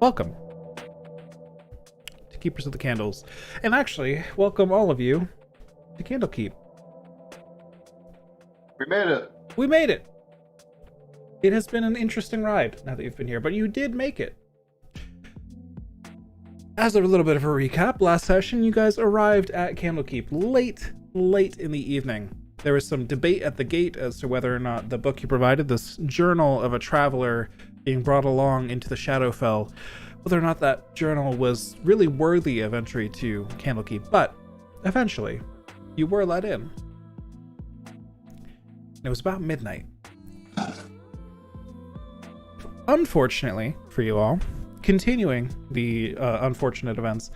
welcome to Keepers of the Candles. And actually, welcome all of you to Candlekeep. We made it. We made it. It has been an interesting ride now that you've been here, but you did make it. As a little bit of a recap, last session you guys arrived at Candlekeep late in the evening. There was some debate at the gate as to whether or not the book you provided, this journal of a traveler being brought along into the Shadowfell, whether or not that journal was really worthy of entry to Candlekeep. But eventually, you were let in. It was about midnight. Unfortunately for you all, continuing the unfortunate events,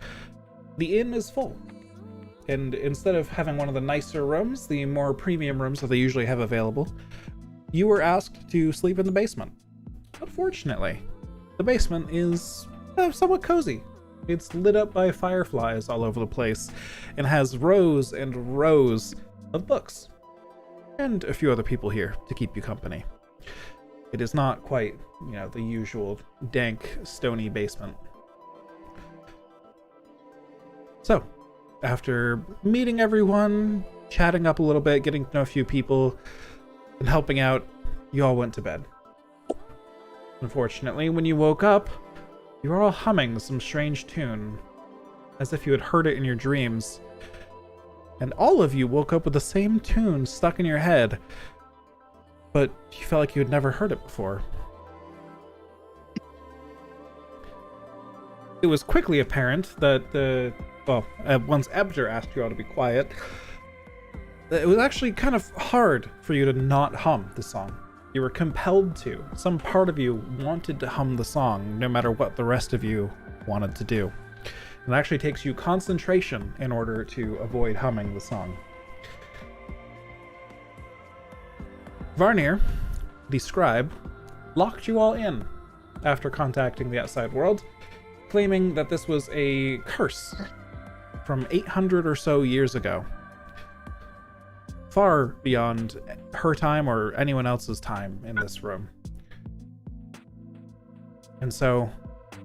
the inn is full. And instead of having one of the nicer rooms, the more premium rooms that they usually have available, you were asked to sleep in the basement. Unfortunately, the basement is somewhat cozy. It's lit up by fireflies all over the place and has rows and rows of books. And a few other people here to keep you company. It is not quite, the usual dank, stony basement. So, after meeting everyone, chatting up a little bit, getting to know a few people, and helping out, you all went to bed. Unfortunately, when you woke up, you were all humming some strange tune, as if you had heard it in your dreams. And all of you woke up with the same tune stuck in your head, but you felt like you had never heard it before. It was quickly apparent that once Ebder asked you all to be quiet, that it was actually kind of hard for you to not hum the song. You were compelled to. Some part of you wanted to hum the song, no matter what the rest of you wanted to do. It actually takes you concentration in order to avoid humming the song. Varnir, the scribe, locked you all in after contacting the outside world, claiming that this was a curse from 800 or so years ago. Far beyond her time or anyone else's time in this room. And so,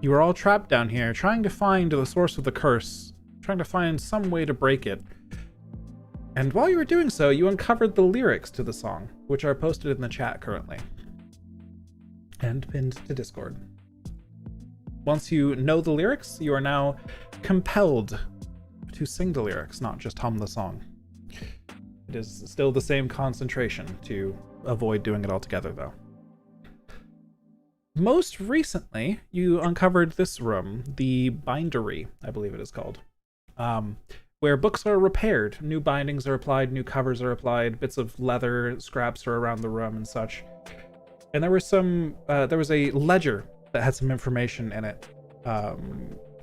you were all trapped down here, trying to find the source of the curse, trying to find some way to break it. And while you were doing so, you uncovered the lyrics to the song, which are posted in the chat currently. And pinned to Discord. Once you know the lyrics, you are now compelled to sing the lyrics, not just hum the song. It is still the same concentration to avoid doing it altogether, though. Most recently, you uncovered this room, the bindery, I believe it is called, where books are repaired, new bindings are applied, new covers are applied, bits of leather scraps are around the room and such. And there was a ledger that had some information in it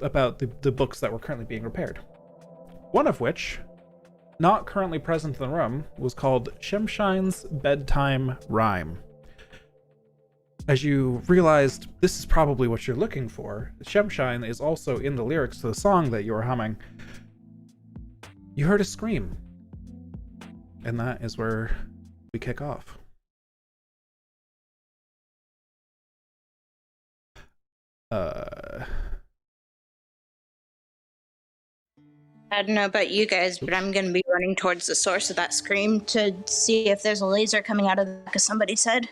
about the books that were currently being repaired. One of which, not currently present in the room, was called Shemshine's Bedtime Rhyme. As you realized this is probably what you're looking for, Shemshine is also in the lyrics to the song that you were humming. You heard a scream. And that is where we kick off. I don't know about you guys, but I'm going to be running towards the source of that scream to see if there's a laser coming out of the back of somebody's head.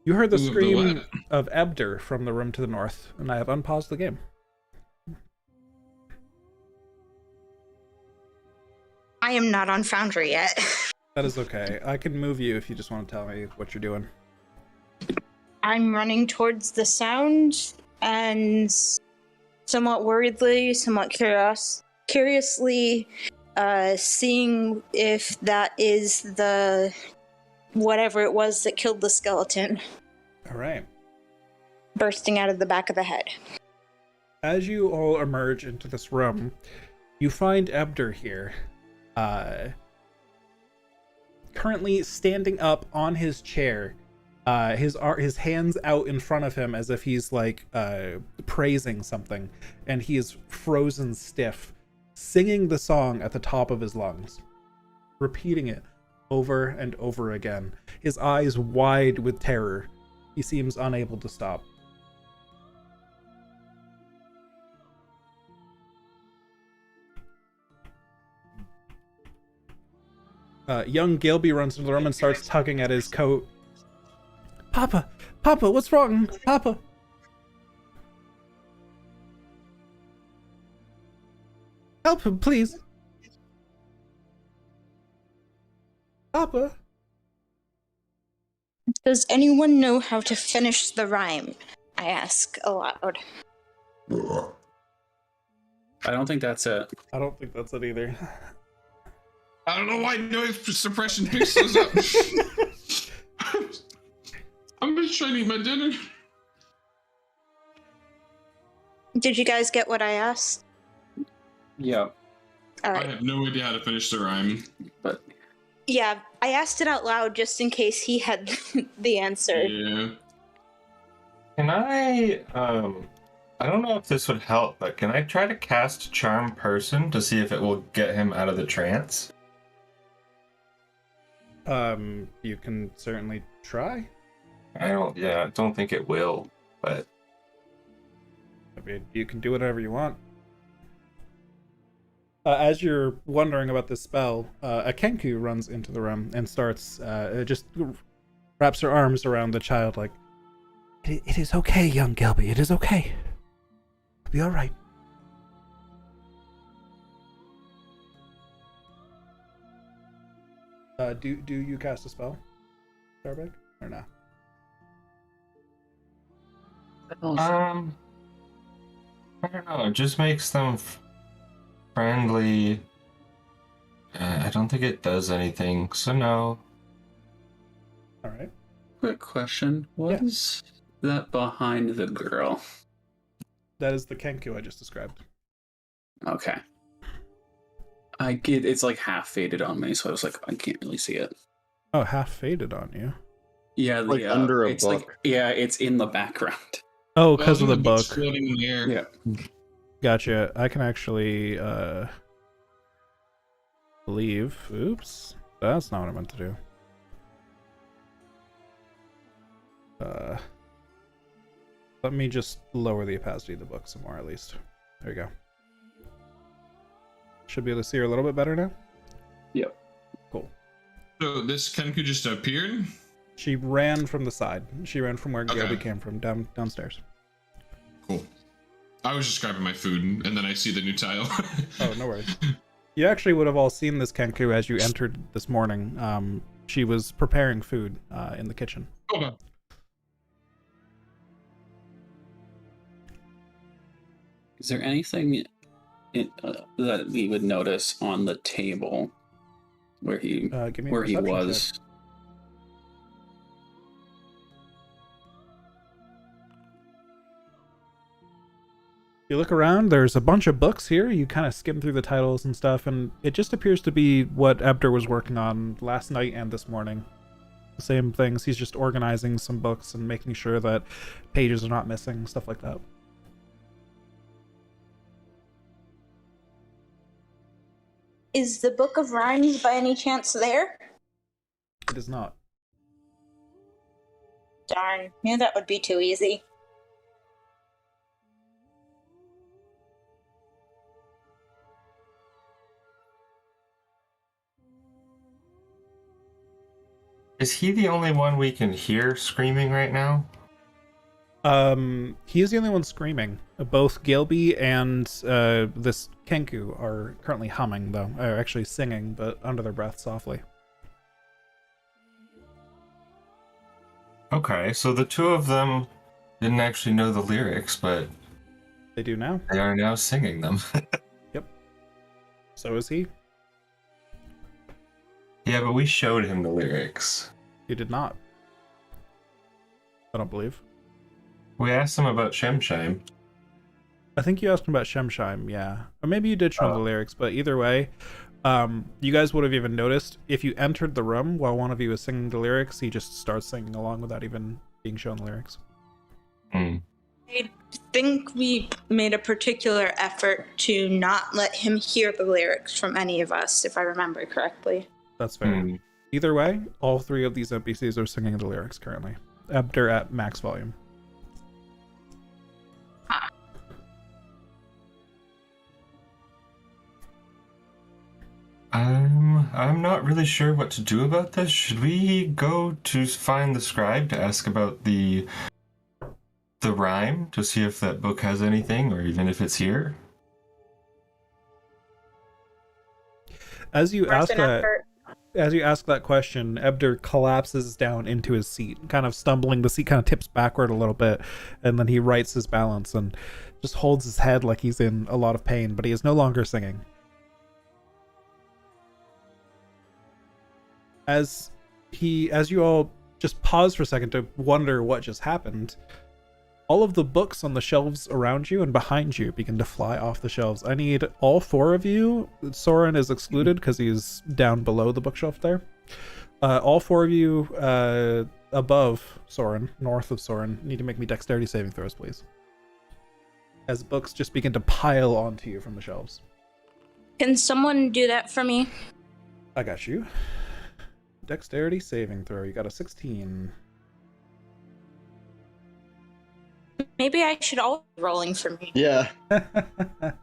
You heard the scream of Ebder from the room to the north, and I have unpaused the game. I am not on Foundry yet. That is okay. I can move you if you just want to tell me what you're doing. I'm running towards the sound, and somewhat worriedly, somewhat curiously, seeing if that is the whatever it was that killed the skeleton. All right. Bursting out of the back of the head. As you all emerge into this room, you find Ebder here, currently standing up on his chair, his hands out in front of him as if he's praising something, and he is frozen stiff, singing the song at the top of his lungs, repeating it over and over again, his eyes wide with terror. He seems unable to stop. Young Gilby runs into the room and starts tugging at his coat. Papa! Papa, what's wrong? Papa! Help him, please! Papa! Does anyone know how to finish the rhyme? I ask aloud. I don't think that's it. I don't think that's it either. I don't know why noise suppression picks those up. I'm just trying to eat my dinner. Did you guys get what I asked? Yeah, All I right. have no idea how to finish the rhyme. but Yeah, I asked it out loud just in case he had the answer. Yeah. Can I don't know if this would help, but can I try to cast Charm Person to see if it will get him out of the trance? You can certainly try. I don't think it will, but I mean, you can do whatever you want. As you're wondering about this spell, a Kenku runs into the room and starts, just wraps her arms around the child like, it is okay, young Gelby, it is okay. It'll be alright. Do you cast a spell, Starbag, or no? I don't know. It just makes them friendly. I don't think it does anything, so no. Alright. quick question: What is that behind the girl? That is the Kenku I just described. Okay. I get it's like half faded on me, so I was like, I can't really see it. Oh, half faded on you. Yeah, Like under a it's book. like it's in the background. Oh, because of the book. Floating in the air. Yeah. Gotcha. I can actually leave. Oops. That's not what I meant to do. Let me just lower the opacity of the book some more at least. There you go. Should be able to see her a little bit better now. Yep. Cool. So this Kenku just appeared? She ran from the side. She ran from where Okay. Gilby came from, downstairs. Cool. I was just grabbing my food, and then I see the new tile. Oh, no worries. You actually would have all seen this Kenku as you entered this morning. She was preparing food in the kitchen. Hold on. Is there anything that we would notice on the table where he Give me a where he perception was? check. You look around, there's a bunch of books here. You kind of skim through the titles and stuff, and it just appears to be what Ebder was working on last night and this morning. The same things. He's just organizing some books and making sure that pages are not missing, stuff like that. Is the Book of Rhymes by any chance there? It is not. Darn, knew that would be too easy. Is he the only one we can hear screaming right now? He is the only one screaming. Both Gilby and this Kenku are currently humming, though. Or actually singing, but under their breath softly. Okay, so the two of them didn't actually know the lyrics, but They do now. they are now singing them. So is he. Yeah, but we showed him the lyrics. He did not. I don't believe. We asked him about Shemshine. I think you asked him about Shemshine, yeah. Or maybe you did show him the lyrics, but either way, you guys would have even noticed if you entered the room while one of you was singing the lyrics, he just starts singing along without even being shown the lyrics. I think we made a particular effort to not let him hear the lyrics from any of us, if I remember correctly. That's fair. Either way, all three of these NPCs are singing the lyrics currently. They're at max volume. I'm I'm not really sure what to do about this. Should we go to find the scribe to ask about the rhyme to see if that book has anything, or even if it's here? As you Worth ask an that, effort. as you ask that question, Ebder collapses down into his seat, kind of stumbling. The seat kind of tips backward a little bit, and then he rights his balance and just holds his head like he's in a lot of pain, but he is no longer singing. As you all just pause for a second to wonder what just happened, all of the books on the shelves around you and behind you begin to fly off the shelves. I need all four of you. Soren is excluded because he's down below the bookshelf there. All four of you above Soren, north of Soren, need to make me dexterity saving throws, please. As books just begin to pile onto you from the shelves. Can someone do that for me? I got you. Dexterity saving throw. You got a 16. Maybe I should always be rolling for me. Yeah. I thought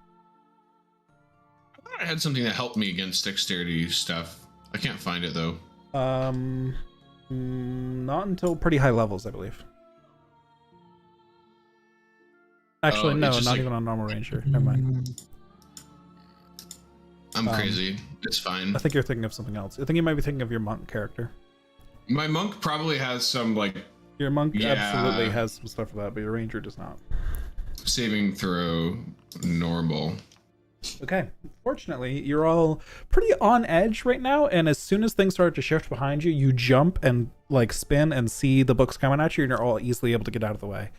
I had something that helped me against dexterity stuff. I can't find it though. Not until pretty high levels, I believe. Actually, Oh, no, it's not just like- even on normal ranger. Never mind. I'm crazy. It's fine. I think you're thinking of something else. I think you might be thinking of your monk character. My monk probably has some like Your monk Yeah. absolutely has some stuff for that, but your ranger does not. saving throw normal. Okay. Fortunately, you're all pretty on edge right now, and as soon as things start to shift behind you, you jump and like spin and see the books coming at you, and you're all easily able to get out of the way.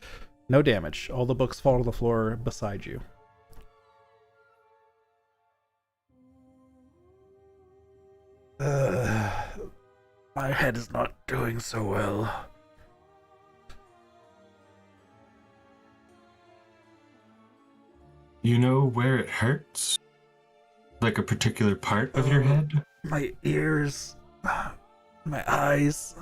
No damage. All the books fall to the floor beside you. My head is not doing so well. You know where it hurts? Like a particular part of your head? My ears, my eyes.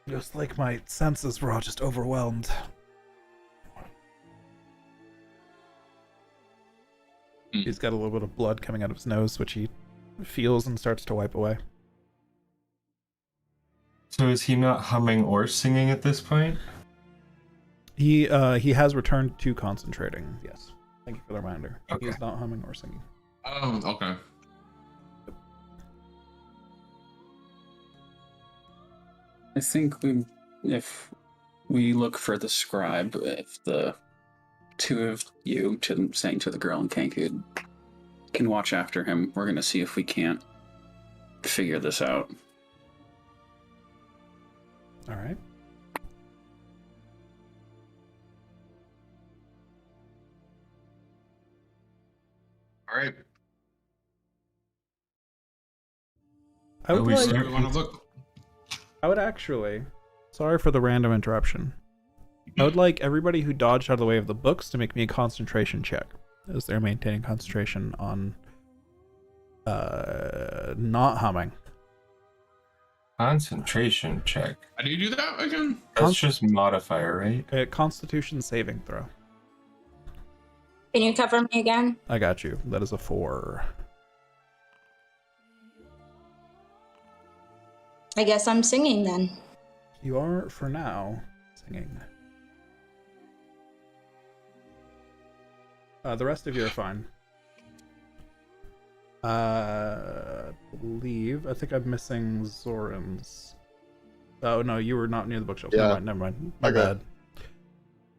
Just like my senses were all just overwhelmed. He's got a little bit of blood coming out of his nose, which he feels and starts to wipe away. So is he not humming or singing at this point? He has returned to concentrating. Yes. Thank you for the reminder. Okay. He's not humming or singing. Oh, okay. I think if we look for the scribe, if the two of you, saying to the girl in Cancun, can watch after him, we're going to see if we can't figure this out. All right. All right. I would we like. start- We want to look. I would actually. Sorry for the random interruption. I would like everybody who dodged out of the way of the books to make me a concentration check, as they're maintaining concentration on not humming. Concentration check. How do you do that again? That's just modifier, right? Constitution saving throw. Can you cover me again? I got you. That is a 4. I guess I'm singing then. You are, for now, singing. The rest of you are fine. I think I'm missing Zoran's. Oh, no, you were not near the bookshelf. Yeah. Never mind. My Okay. bad.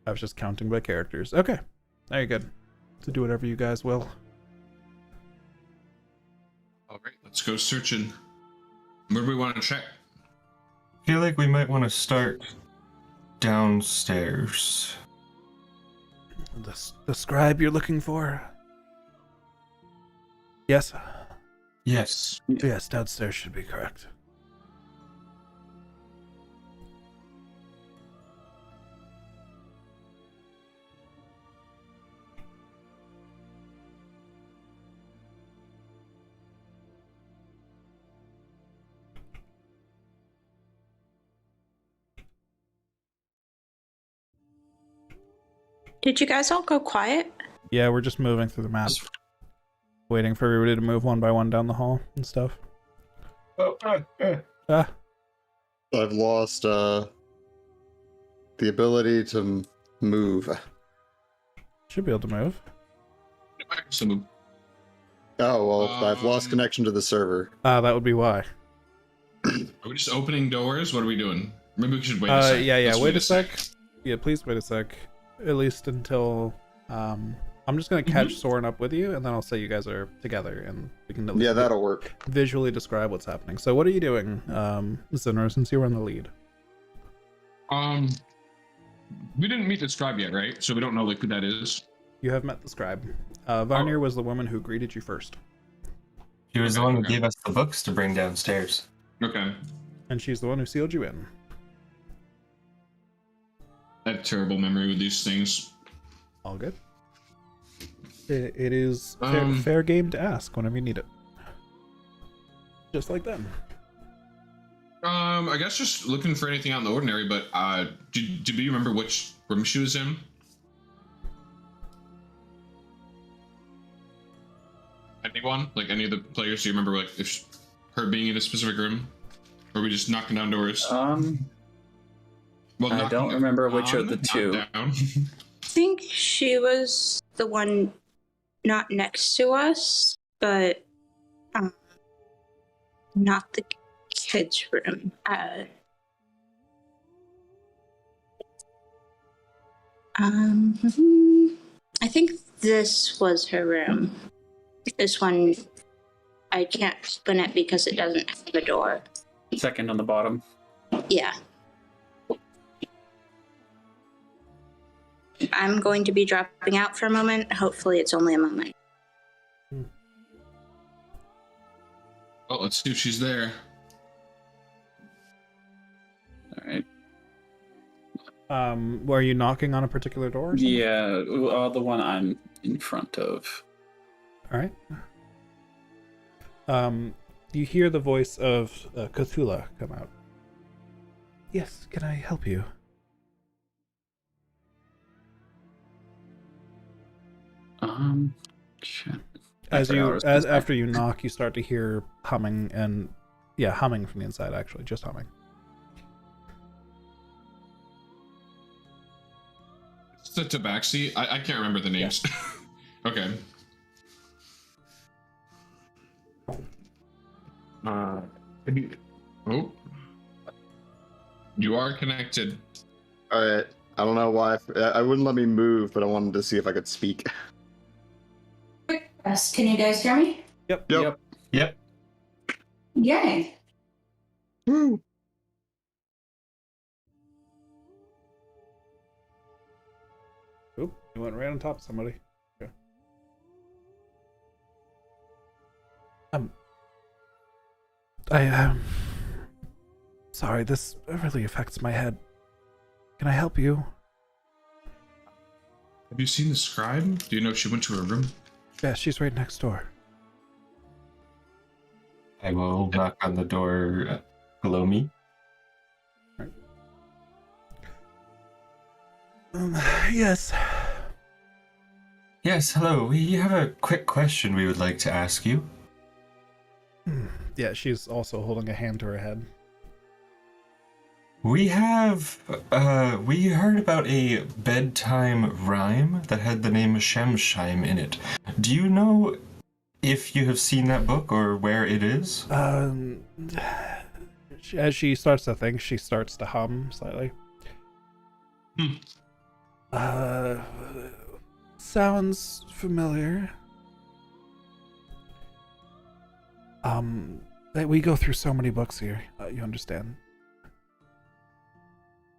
I was just counting by characters. Okay. Now you're good. So do whatever you guys will. All right, let's go searching. Where do we want to check? I feel like we might want to start downstairs. The scribe you're looking for? Yes? Yes. Yes, downstairs should be correct. Did you guys all go quiet? Yeah, we're just moving through the map. Waiting for everybody to move one by one down the hall and stuff. Ah, I've lost the ability to move. should be able to move. Oh, well, I've lost connection to the server. That would be why. Are we just opening doors? What are we doing? Maybe we should wait a sec. Yeah, Let's wait a sec. Yeah, please wait a sec. At least until... I'm just going to catch Soren up with you, and then I'll say you guys are together, and we can at least that'll work. visually describe what's happening. So what are you doing, Zinner, since you were in the lead? We didn't meet the scribe yet, right? So we don't know like who that is. You have met the scribe. Varnir was the woman who greeted you first. She was the one who gave us the books to bring downstairs. Okay. And she's the one who sealed you in. I have terrible memory with these things. All good. It is Um, fair game to ask whenever you need it. Just like that. I guess just looking for anything out in the ordinary, but do you remember which room she was in? Anyone? Like any of the players? Do you remember like if her being in a specific room? Or are we just knocking down doors? Well, I don't remember which of the two. Down. I think she was the one not next to us, but not the kids' room. I think this was her room. This one, I can't open it because it doesn't have a door. Second on the bottom. Yeah. I'm going to be dropping out for a moment. Hopefully it's only a moment. Oh, let's see if she's there. All right. Were you knocking on a particular door? Or something? Yeah, the one I'm in front of. All right. You hear the voice of Cthulhu come out. Yes, can I help you? Shit. After you knock, you start to hear humming and humming from the inside. Actually, just humming. It's the tabaxi. I can't remember the names. Okay. Oh. You are connected. Alright, I don't know why. I wouldn't let me move, but I wanted to see if I could speak. Yes, can you guys hear me? Yep. Yay. Woo! Oop, you went right on top of somebody. Okay. Sorry, this really affects my head. Can I help you? Have you seen the scribe? Do you know if she went to her room? Yeah, she's right next door. I will knock on the door below me. Yes. Yes, hello. We have a quick question we would like to ask you. Yeah, she's also holding a hand to her head. We heard about a bedtime rhyme that had the name Shemshine in it. Do you know if you have seen that book or where it is? As she starts to think, she starts to hum slightly. Sounds familiar. We go through so many books here, you understand.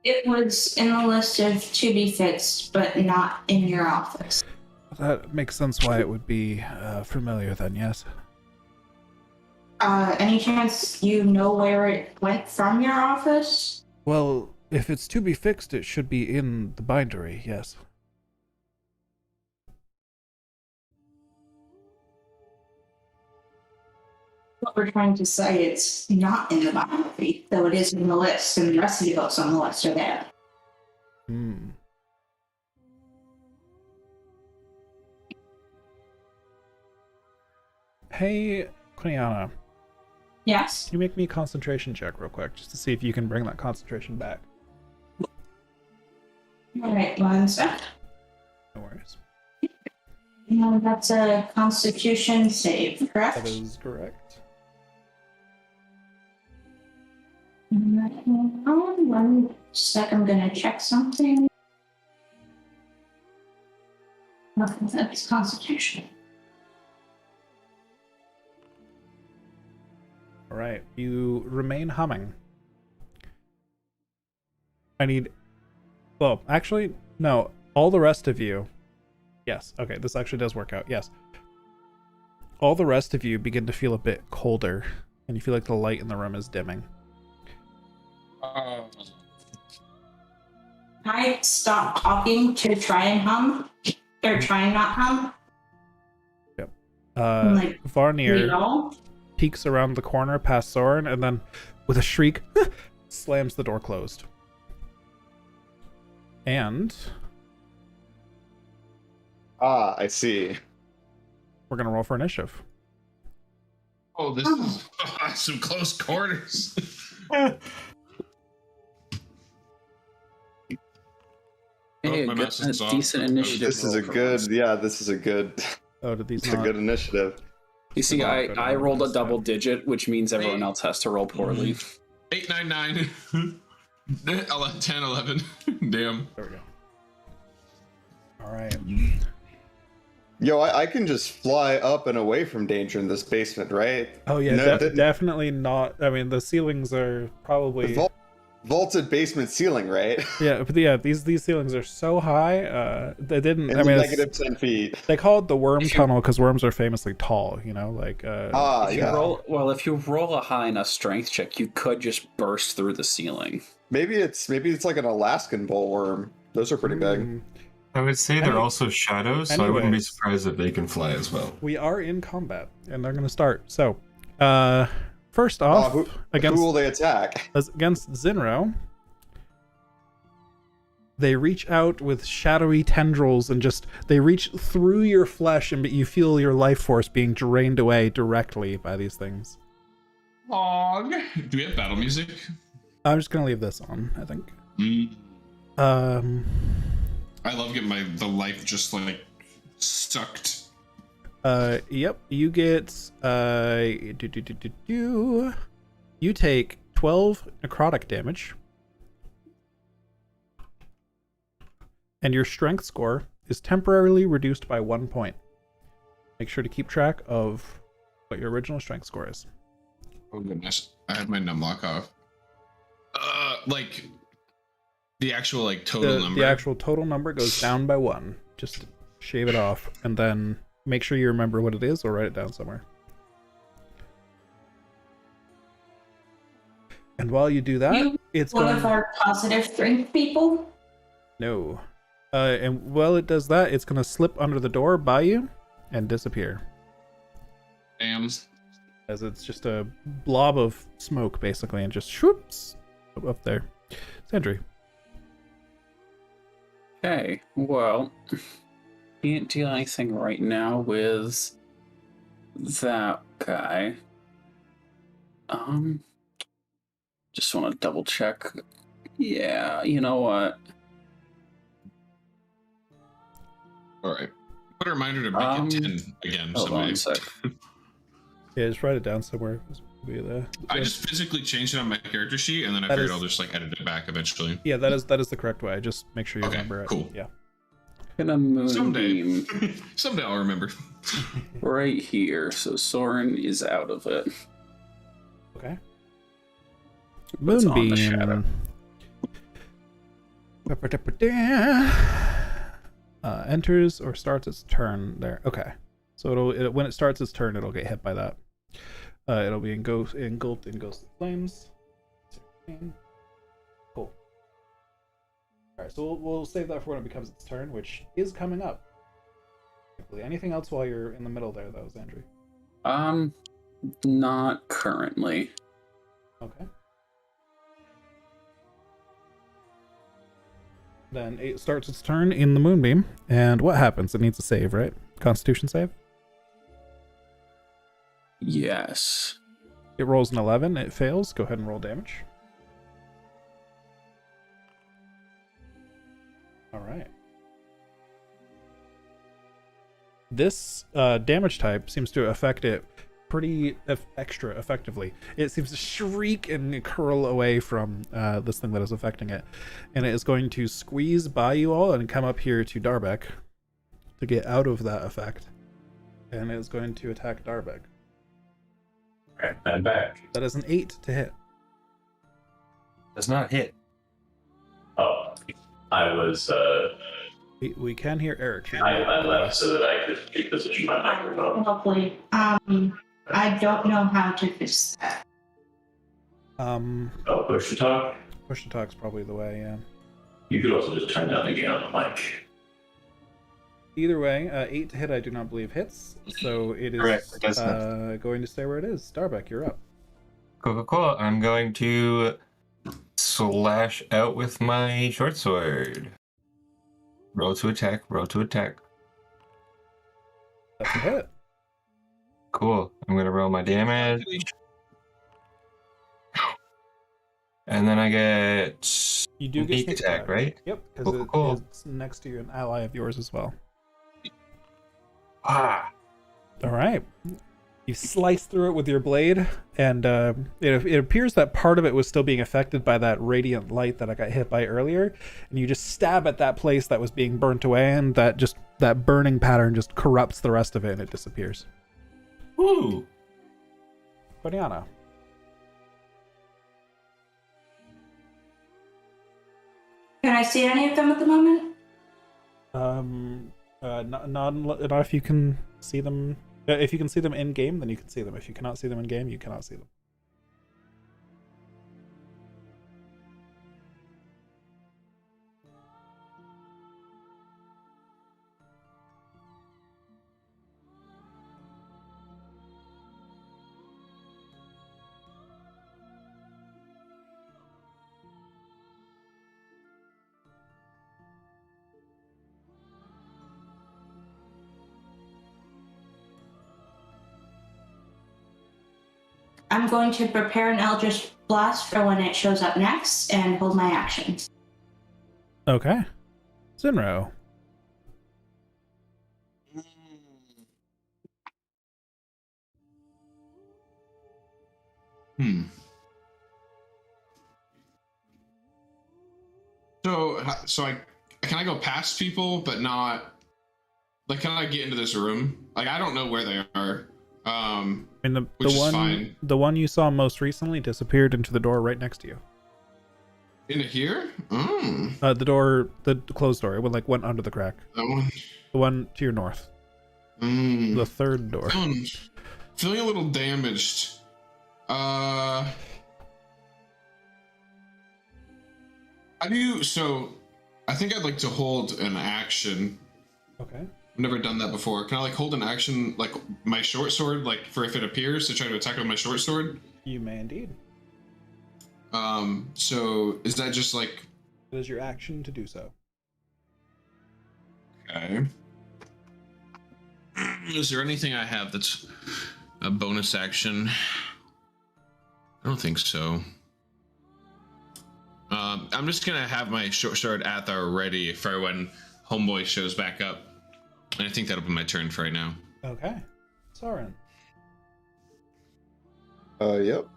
It was in the list of to be fixed, but not in your office. That makes sense why it would be familiar then, yes? Any chance you know where it went from your office? Well, if it's to be fixed, it should be in the bindery, yes. What we're trying to say, it's not in the biography, though it is in the list, and the rest of the books on the list are there. Hey, Kuniana, Yes. can you make me a concentration check real quick, just to see if you can bring that concentration back? Alright, one sec. No worries. No, that's a constitution save, correct? That is correct. One sec, I'm gonna check something. Nothing, that's constitution. All right, you remain humming. I need... Well, actually, no. All the rest of you... Yes, okay, this actually does work out, yes. All the rest of you begin to feel a bit colder, and you feel like the light in the room is dimming. I stop talking to try and hum, or try and not hum. Yep. Like, Varnier all. peeks around the corner past Soren, and then, with a shriek, slams the door closed. And... Ah, I see. we're gonna roll for initiative. Oh, this is some close quarters. Hey, my a mouse is off. decent initiative. This is a roll for good, once. yeah, this is a good, Oh, did these it's a not... good initiative. You see, Good I rolled a this double time. digit, which means everyone Hey. else has to roll poorly. 8, 9, 9. 10, 11. Damn. There we go. Alright. Yo, I can just fly up and away from danger in this basement, right? Oh yeah, No, definitely not. I mean, the ceilings are probably... Vaulted basement ceiling, right? Yeah, but yeah, these ceilings are so high. They didn't... In I the mean, negative 10 feet. they call it the worm If you- tunnel because worms are famously tall, you know? Like, Ah, If you yeah. roll if you roll a high enough strength check, you could just burst through the ceiling. Maybe it's like an Alaskan bullworm. Those are pretty big. mm, I would say they're Any- also shadows, so I wouldn't be anyways. surprised if they can fly as well. we are in combat, and they're going to start. So, first Oh, off, who will they attack? against Zinro, they reach out with shadowy tendrils and just they reach through your flesh, and you feel your life force being drained away directly by these things. Aww. Do we have battle music? I'm just gonna leave this on, I think. I love getting the life just like sucked. Yep, you get you take 12 necrotic damage, and your strength score is temporarily reduced by 1 point. Make sure to keep track of what your original strength score is. Oh goodness, I had my numlock off. Like the actual like total number. The actual total number goes down by 1. Just shave it off, and then make sure you remember what it is, or write it down somewhere. And while you do that, You it's One going... of our positive strength people. No. And while it does that, it's going to slip under the door by you and disappear. Damn. As it's just a blob of smoke, basically, and just whoops up there. Sandry. Okay, well, can't do anything right now with that guy. Just want to double check. Yeah, you know what? All right. Put a reminder to make it 10 again. Hold on Someday. a sec. Yeah, just write it down somewhere. I just physically changed it on my character sheet, and then I That figured is- I'll just like edit it back eventually. Yeah, that is the correct way. Just make sure you Okay, remember it. cool. Yeah. Gonna moonbeam Someday I'll remember. right here, so Soren is out of it. Okay. It's on the Moonbeam. shadow. Enters or starts its turn there. Okay. So when it starts its turn, it'll get hit by that. It'll be engulfed in ghostly flames. Cool. Alright, so we'll save that for when it becomes its turn, which is coming up. Anything else while you're in the middle there, though, Zandri? Not currently. Okay. Then it starts its turn in the moonbeam, and what happens? It needs a save, right? Constitution save? Yes. It rolls an 11. It fails. Go ahead and roll damage. All right. This damage type seems to affect it pretty extra effectively. It seems to shriek and curl away from this thing that is affecting it. And it is going to squeeze by you all and come up here to Darbeck to get out of that effect. And it is going to attack Darbeck. Alright, I'm back. That is an 8 to hit. Does not hit. Oh, I was, We can hear Eric. I left so that I could reposition my microphone. Lovely. I don't know how to fix that. Oh, push to talk? Push to talk's probably the way, yeah. You could also just turn down the gain on the mic. Either way, 8 to hit I do not believe hits, so it is Correct, it does going to stay where it is. Starbuck, you're up. Cool. I'm going to slash out with my short sword. Roll to attack. That's a hit. Cool. I'm gonna roll my damage. And then I get You do get sneak sneak attack, right? Yep, because Cool. it's next to an ally of yours as well. Ah. All right. You slice through it with your blade, and it appears that part of it was still being affected by that radiant light that I got hit by earlier, and you just stab at that place that was being burnt away, and that burning pattern just corrupts the rest of it, and it disappears. Woo. Boniana. Can I see any of them at the moment? Not if you can see them. If you can see them in game, then you can see them. If you cannot see them in game, you cannot see them. I'm going to prepare an Eldritch Blast for when it shows up next and hold my action. Okay. Zinro. So can I go past people, but not like can I get into this room? Like I don't know where they are. I mean, Which is fine. the one you saw most recently disappeared into the door right next to you. Into here? The closed door. It went under the crack. That one. The one to your north. The third door. Feeling a little damaged. I think I'd like to hold an action. Okay. I've never done that before. Can I like hold an action, like my short sword, like for if it appears to try to attack with my short sword? You may indeed. So is that just like... It is your action to do so. Okay. Is there anything I have that's a bonus action? I don't think so. I'm just gonna have my short sword at the ready for when Homeboy shows back up. And I think that'll be my turn for right now. Okay. Soren. Yep.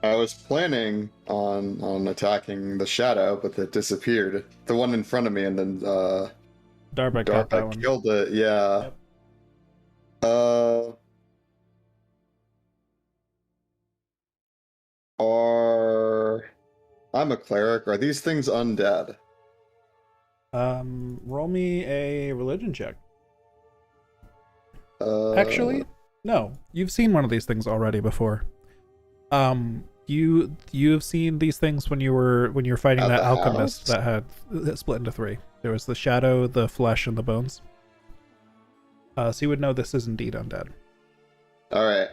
I was planning on attacking the shadow, but it disappeared. The one in front of me, and then Darbeck got that Darbeck one. killed it. Yeah. Yep. I'm a cleric. Are these things undead? Roll me a religion check. Actually, No. You've seen one of these things already before. You've seen these things when you were fighting At that the alchemist house? that split into 3. There was the shadow, the flesh, and the bones. So you would know this is indeed undead. all right.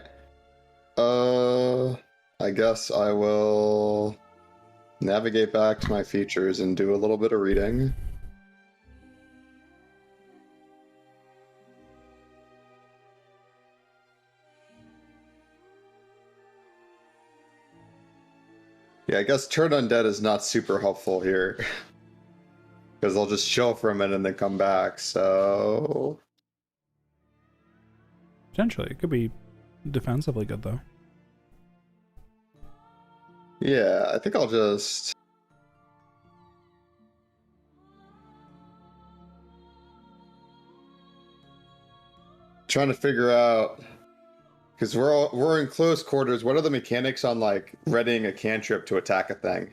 I guess I will navigate back to my features and do a little bit of reading. Yeah, I guess turn undead is not super helpful here. Because they'll just chill for a minute and then come back, so... Potentially. It could be defensively good, though. Yeah, I think I'll just... Trying to figure out... Because we're in close quarters, what are the mechanics on, like, readying a cantrip to attack a thing?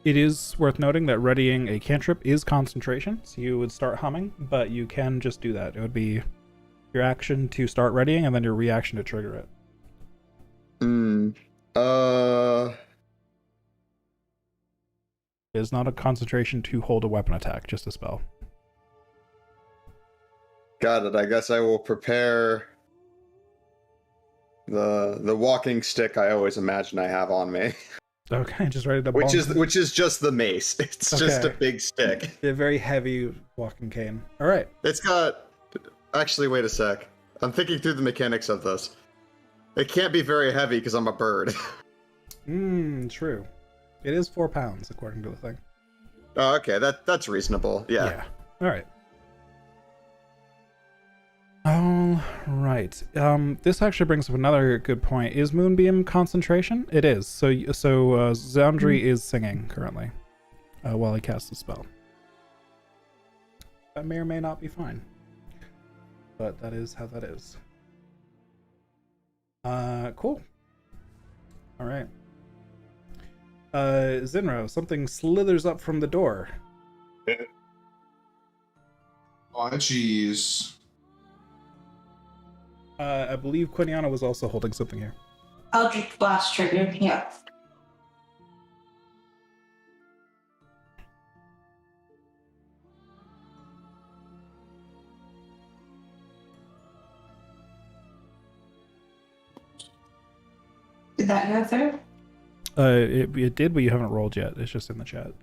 It is worth noting that readying a cantrip is concentration, so you would start humming, but you can just do that. It would be your action to start readying, and then your reaction to trigger it. It is not a concentration to hold a weapon attack, just a spell. Got it. I guess I will prepare the walking stick I always imagine I have on me. Okay, just ready to which is just the mace. It's just a big stick. A very heavy walking cane. All right. It's got... Actually, wait a sec. I'm thinking through the mechanics of this. It can't be very heavy because I'm a bird. True. It is 4 pounds, according to the thing. Oh, okay. That's reasonable. Yeah. All right. All right. This actually brings up another good point. Is Moonbeam concentration? It is. So Zandri is singing currently while he casts the spell. That may or may not be fine, but that is how that is. Cool. All right. Zinro, something slithers up from the door. Oh, jeez. I believe Quiniana was also holding something here. Eldritch Blast triggered, yeah. Did that go through? It did, but you haven't rolled yet. It's just in the chat.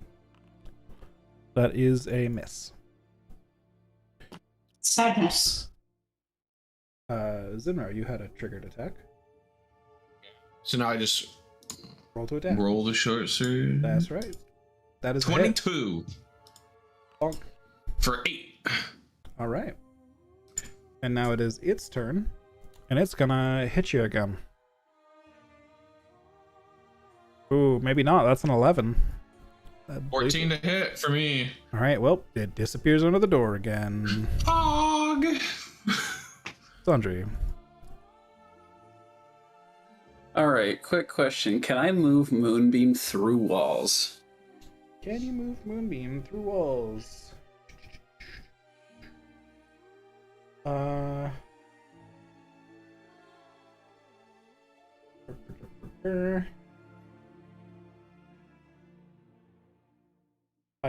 That is a miss. Sadness. Zinro, you had a triggered attack. So now I just Roll to attack. roll the short sword. That's right. That is 22 Bonk. for 8. All right. And now it is its turn, and it's gonna hit you again. Ooh, maybe not. That's an 11. 14 to hit for me. All right. Well, it disappears under the door again. Fog. Sandri. Alright, quick question. Can I move Moonbeam through walls? Can you move Moonbeam through walls? I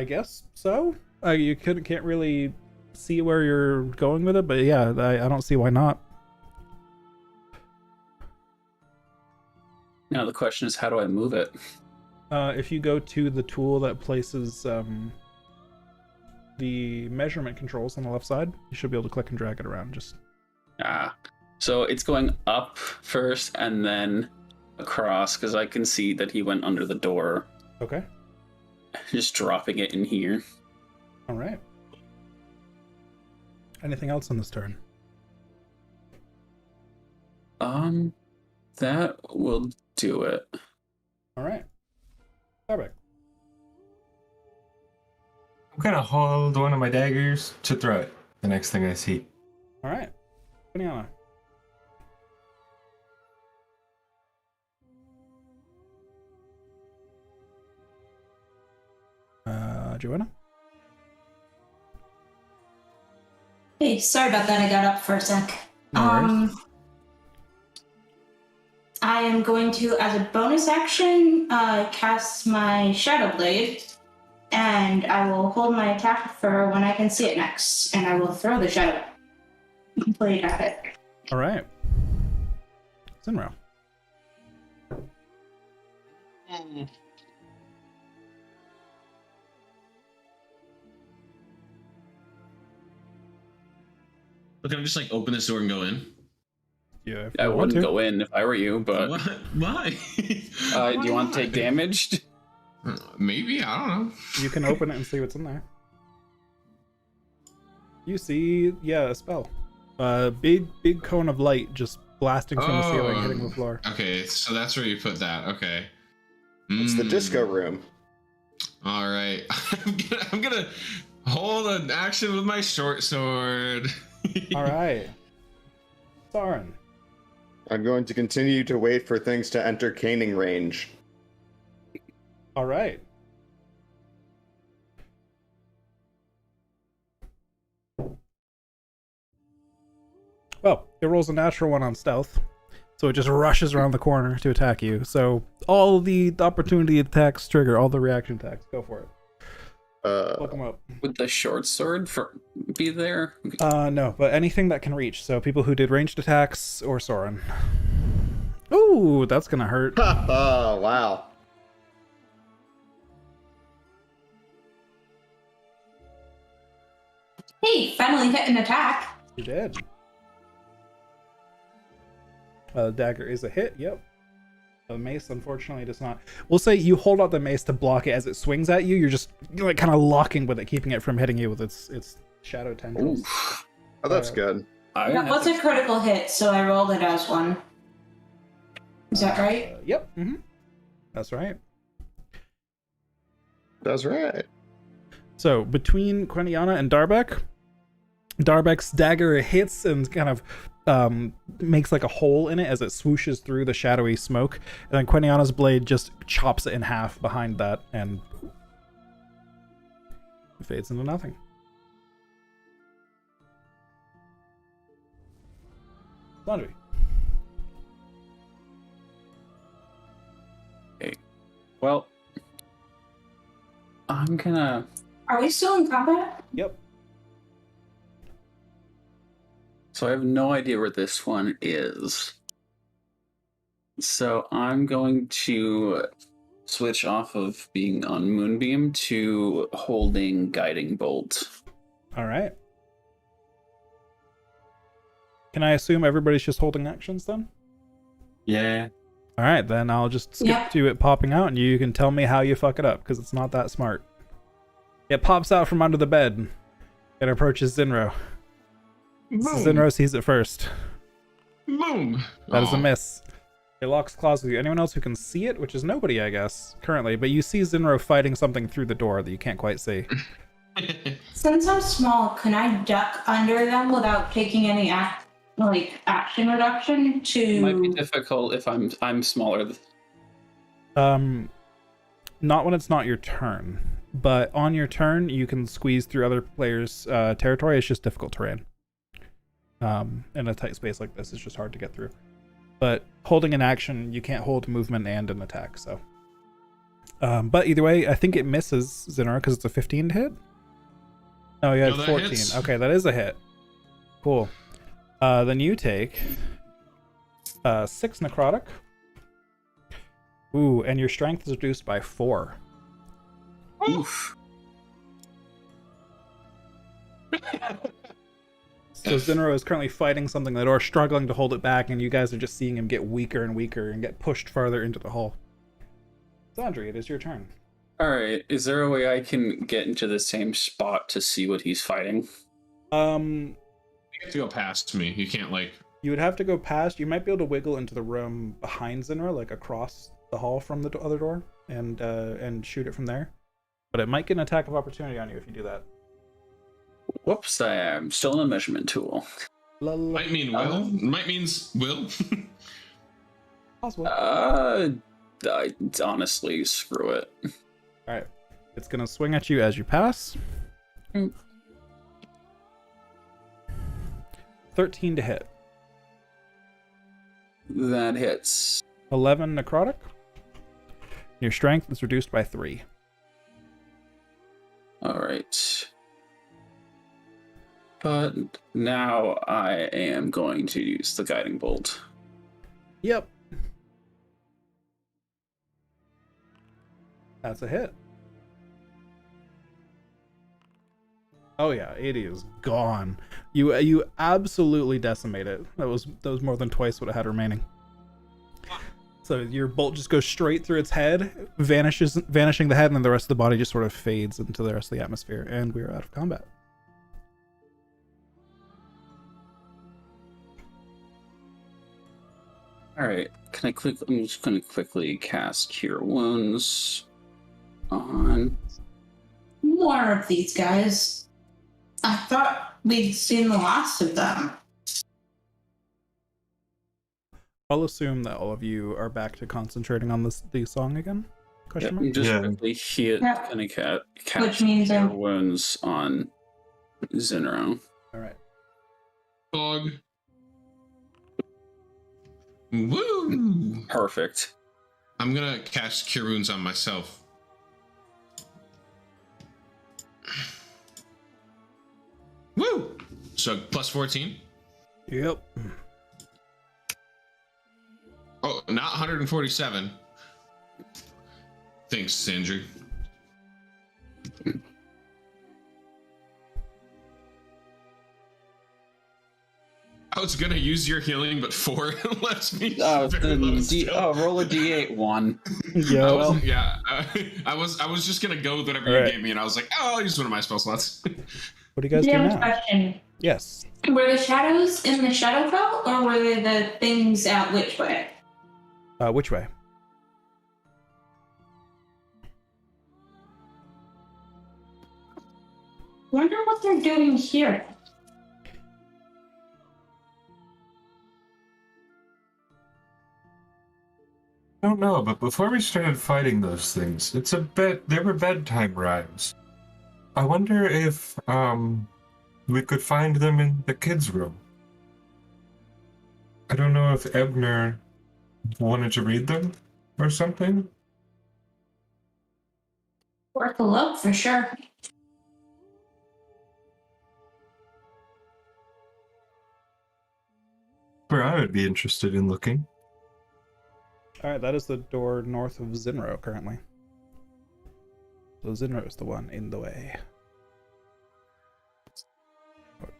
guess so. You can't really see where you're going with it, but yeah, I don't see why not. Now the question is, how do I move it? If you go to the tool that places the measurement controls on the left side, you should be able to click and drag it around. So it's going up first and then across, because I can see that he went under the door. Okay. Just dropping it in here. All right. Anything else on this turn? That will do it. All right. Starbuck. I'm gonna hold one of my daggers to throw it. The next thing I see. All right. Quiniana. Joanna? Hey, sorry about that. I got up for a sec. No worries. I am going to, as a bonus action, cast my Shadow Blade, and I will hold my attack for when I can see it next, and I will throw the Shadow Blade at it. All right. Zinro. Look, I'm just like open this door and go in. Yeah, if I you want wouldn't to. go in if I were you, but What? Why? do you want to take damage? Maybe, I don't know. You can open it and see what's in there. You see, yeah, a spell. Big cone of light just blasting from the ceiling, hitting the floor. Okay, so that's where you put that. Okay. It's the disco room. All right. I'm gonna hold an action with my short sword. All right. Soren. I'm going to continue to wait for things to enter caning range. All right. Well, it rolls a natural one on stealth, so it just rushes around the corner to attack you. So all the opportunity attacks trigger, all the reaction attacks. Go for it. Look them up. Would the short sword be there? No, but anything that can reach. So people who did ranged attacks or Soren. Ooh, that's gonna hurt. Oh, wow. Hey, finally hit an attack. You did. Dagger is a hit, yep. The mace, unfortunately, does not. We'll say you hold out the mace to block it as it swings at you. You're just like kind of locking with it, keeping it from hitting you with its shadow tendrils. Oof. Oh, that's good. That was a critical hit, so I rolled it as one. Is that right? Yep. Mm-hmm. That's right. That's right. So between Queniana and Darbek's dagger hits and kind of makes like a hole in it as it swooshes through the shadowy smoke, and then Queniana's blade just chops it in half behind that and fades into nothing. Laundry. Okay. Well, I'm gonna. Are we still in combat? Yep. So I have no idea where this one is. So I'm going to switch off of being on Moonbeam to holding Guiding Bolt. All right. Can I assume everybody's just holding actions then? Yeah. All right, then I'll just skip to it popping out, and you can tell me how you fuck it up, because it's not that smart. It pops out from under the bed. It approaches Zinro. Boom. Zinro sees it first. Boom. That is a miss. It locks claws with you. Anyone else who can see it, which is nobody, I guess, currently, but you see Zinro fighting something through the door that you can't quite see. Since I'm small, can I duck under them without taking any action reduction to? It might be difficult if I'm smaller. Not when it's not your turn, but on your turn you can squeeze through other players' territory. It's just difficult terrain. In a tight space like this, it's just hard to get through. But holding an action, you can't hold movement and an attack. So, but either way, I think it misses Zinra because it's a 15 to hit. Oh, you had 14. Hits. Okay, that is a hit. Cool. Then you take 6 necrotic. Ooh, and your strength is reduced by 4. Oof. So Zinro is currently fighting something that are struggling to hold it back, and you guys are just seeing him get weaker and weaker and get pushed farther into the hole. Zandri, it is your turn. Alright, is there a way I can get into the same spot to see what he's fighting? You have to go past me. You can't, like... You would have to go past. You might be able to wiggle into the room behind Zinra, like across the hall from the other door, and shoot it from there. But it might get an attack of opportunity on you if you do that. Whoops, I am still in a measurement tool. Might mean will. Might means will. Possible. Honestly, screw it. Alright. It's going to swing at you as you pass. 13 to hit. That hits. 11 necrotic. Your strength is reduced by 3. Alright. But now I am going to use the Guiding Bolt. Yep. That's a hit. Oh yeah, it is gone. You absolutely decimate it. That was more than twice what it had remaining. So your bolt just goes straight through its head, vanishing the head, and then the rest of the body just sort of fades into the rest of the atmosphere, and we are out of combat. All right. I'm just going to quickly cast Cure Wounds on. More of these guys. I thought we'd seen the last of them. I'll assume that all of you are back to concentrating on the song again. Question mark? Just Yeah. quickly hit Yeah. kind of cast Which means Cure I'm- Wounds on Zinro. All right. Dog. Woo! Perfect. I'm gonna cast Cure Wounds on myself. Woo! So plus 14. Yep. Oh, not 147. Thanks, Sandry. I was gonna use your healing, but 4 lets me. Oh, very low still. roll a d8 1. Yeah. I was just gonna go with whatever All you right. gave me, and I was like, oh, I'll use one of my spell slots. What do you guys do Yeah, now? question. Yes. Were the shadows in the shadow belt, or were they the things out which way? Which way? Wonder what they're doing here. I don't know, but before we started fighting those things, they were bedtime rhymes. I wonder if we could find them in the kids' room. I don't know if Ebner wanted to read them or something. Worth a look for sure. Where I would be interested in looking. All right, that is the door north of Zinro currently. So Zinro is the one in the way.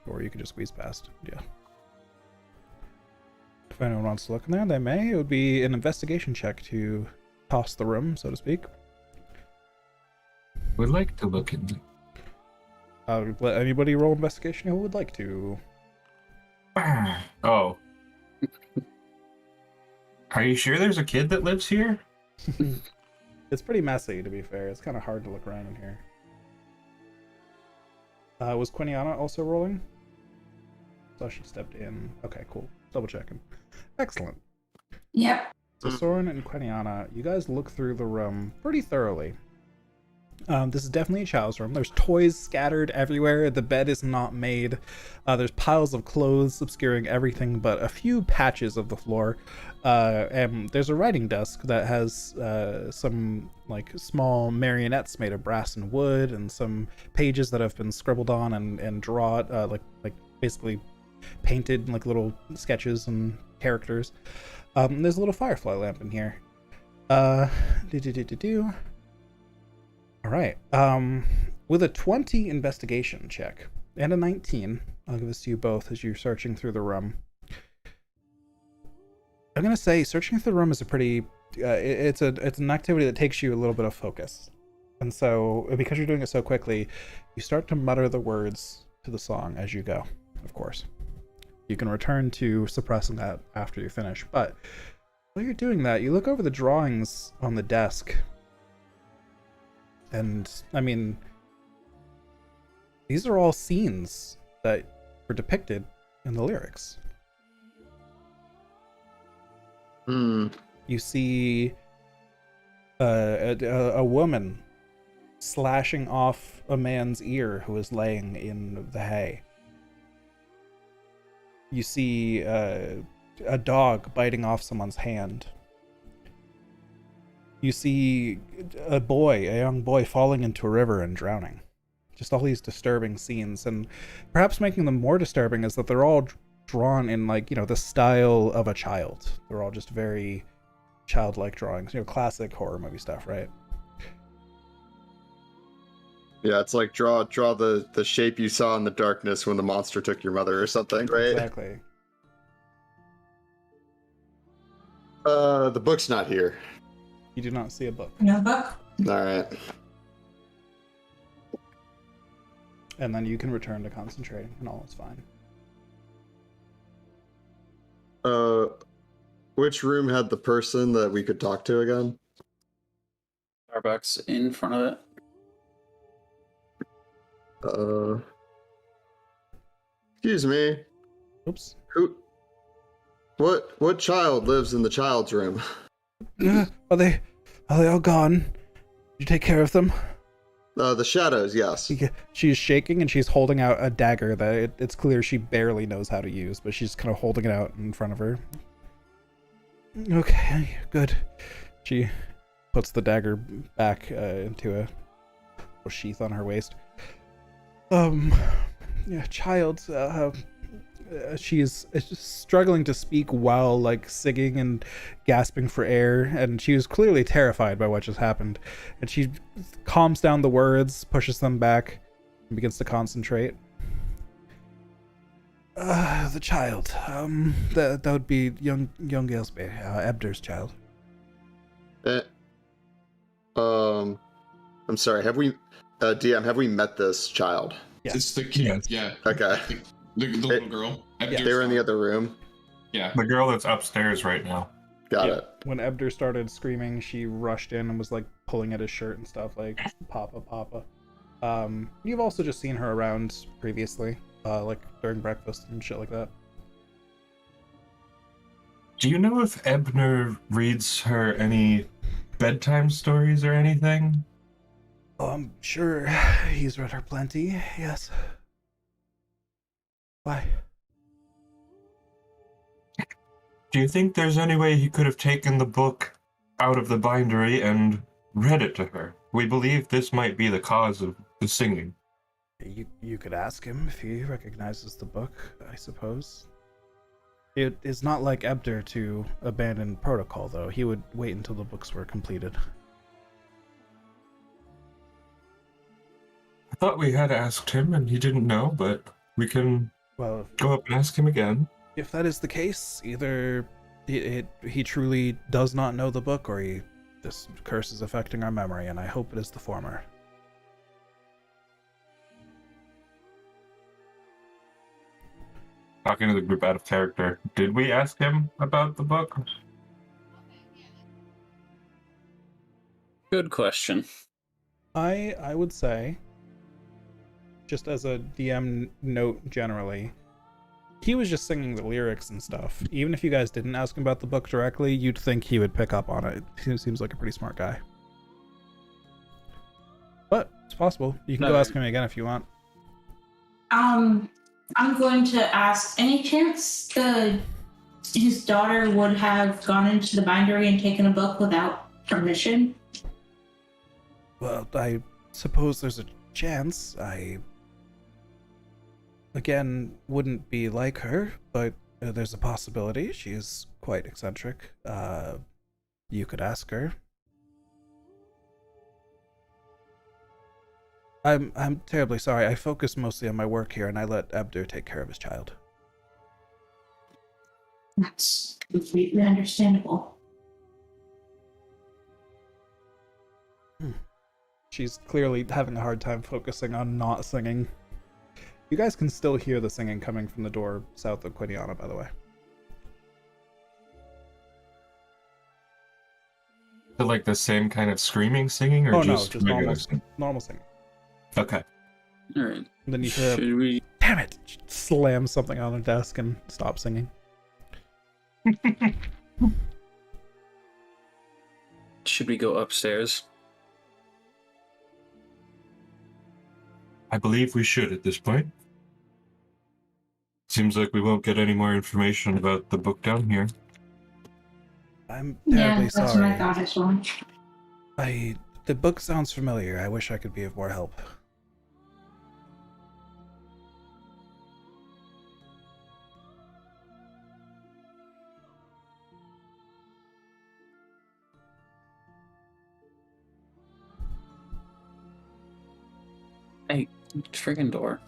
Or you could just squeeze past. Yeah. If anyone wants to look in there, they may. It would be an investigation check to toss the room, so to speak. Would like to look in. Let anybody roll investigation who would like to. Oh. Are you sure there's a kid that lives here? It's pretty messy, to be fair. It's kind of hard to look around in here. Was Quiniana also rolling? So she stepped in. Okay, cool. Double checking. Excellent. Yep. So Soren and Quiniana, you guys look through the room pretty thoroughly. This is definitely a child's room. There's toys scattered everywhere. The bed is not made. There's piles of clothes obscuring everything but a few patches of the floor. And there's a writing desk that has some like small marionettes made of brass and wood, and some pages that have been scribbled on and drawn, like basically painted like little sketches and characters. There's a little firefly lamp in here. All right. With a 20 investigation check and a 19, I'll give this to you both as you're searching through the room. I'm gonna say searching through the room is a pretty. It's an activity that takes you a little bit of focus, and so because you're doing it so quickly, you start to mutter the words to the song as you go. Of course, you can return to suppressing that after you finish. But while you're doing that, you look over the drawings on the desk. And, I mean, these are all scenes that were depicted in the lyrics. You see a woman slashing off a man's ear who is laying in the hay. You see a dog biting off someone's hand. You see a young boy falling into a river and drowning. Just all these disturbing scenes, and perhaps making them more disturbing is that they're all drawn in, like, the style of a child. They're all just very childlike drawings, classic horror movie stuff, right? Yeah, it's like draw the shape you saw in the darkness when the monster took your mother or something, right? Exactly. The book's not here. You do not see a book. No book? All right. And then you can return to concentrating, and all is fine. Which room had the person that we could talk to again? Starbucks in front of it. Excuse me. Oops. What child lives in the child's room? Are they all gone? Did you take care of them? The shadows, yes. She's shaking and she's holding out a dagger that it's clear she barely knows how to use, but she's kind of holding it out in front of her. Okay, good. She puts the dagger back into a sheath on her waist. Yeah, child. She's struggling to speak while like singing and gasping for air, and she was clearly terrified by what just happened. And she calms down the words, pushes them back, and begins to concentrate. The child. That would be young Gilsby, Ebder's child. I'm sorry. Have we, DM? Have we met this child? Yes. It's the kid. Yes. Yeah. Okay. The little girl. Yeah. They were in the other room. Yeah. The girl that's upstairs right now. Got Yeah. it. When Ebder started screaming, she rushed in and was like pulling at his shirt and stuff, like Papa, Papa. You've also just seen her around previously, like during breakfast and shit like that. Do you know if Ebner reads her any bedtime stories or anything? Sure, he's read her plenty, yes. Why? Do you think there's any way he could have taken the book out of the bindery and read it to her? We believe this might be the cause of the singing. You could ask him if he recognizes the book, I suppose. It is not like Ebder to abandon protocol, though. He would wait until the books were completed. I thought we had asked him and he didn't know, but we can Well, go up and ask him again. if that is the case, either he truly does not know the book, or this curse is affecting our memory, and I hope it is the former. Talking to the group out of character, did we ask him about the book? Good question. I would say, just as a DM note generally, he was just singing the lyrics and stuff. Even if you guys didn't ask him about the book directly, you'd think he would pick up on it. He seems like a pretty smart guy. But it's possible. You can go ask him again if you want. I'm going to ask, any chance his daughter would have gone into the bindery and taken a book without permission? Well, I suppose there's a chance. Again, wouldn't be like her, but there's a possibility. She is quite eccentric. You could ask her. I'm terribly sorry. I focus mostly on my work here, and I let Ebder take care of his child. That's completely understandable. She's clearly having a hard time focusing on not singing. You guys can still hear the singing coming from the door south of Quiniana, by the way. Is it like the same kind of screaming singing, or just just regular normal, singing? normal singing. Okay. All right. And then you hear, Should we? damn it, slam something on the desk and stop singing. Should we go upstairs? I believe we should at this point. Seems like we won't get any more information about the book down here. I'm Yeah, terribly that's what I sorry. thought as well. The book sounds familiar. I wish I could be of more help. Friggin' door.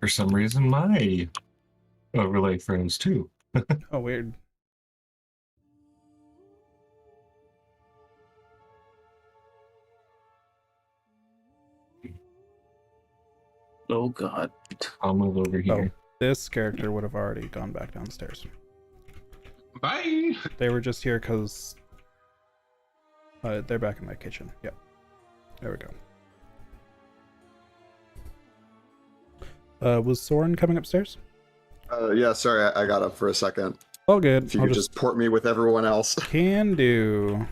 For some reason, my overlay froze too. Oh, weird. Oh god. I'll move over here. This character would have already gone back downstairs. Bye. They were just here because they're back in my kitchen. Yep. There we go. Was Soren coming upstairs? Yeah, sorry, I got up for a second. All good. If you I'll could just port me with everyone else. Can do.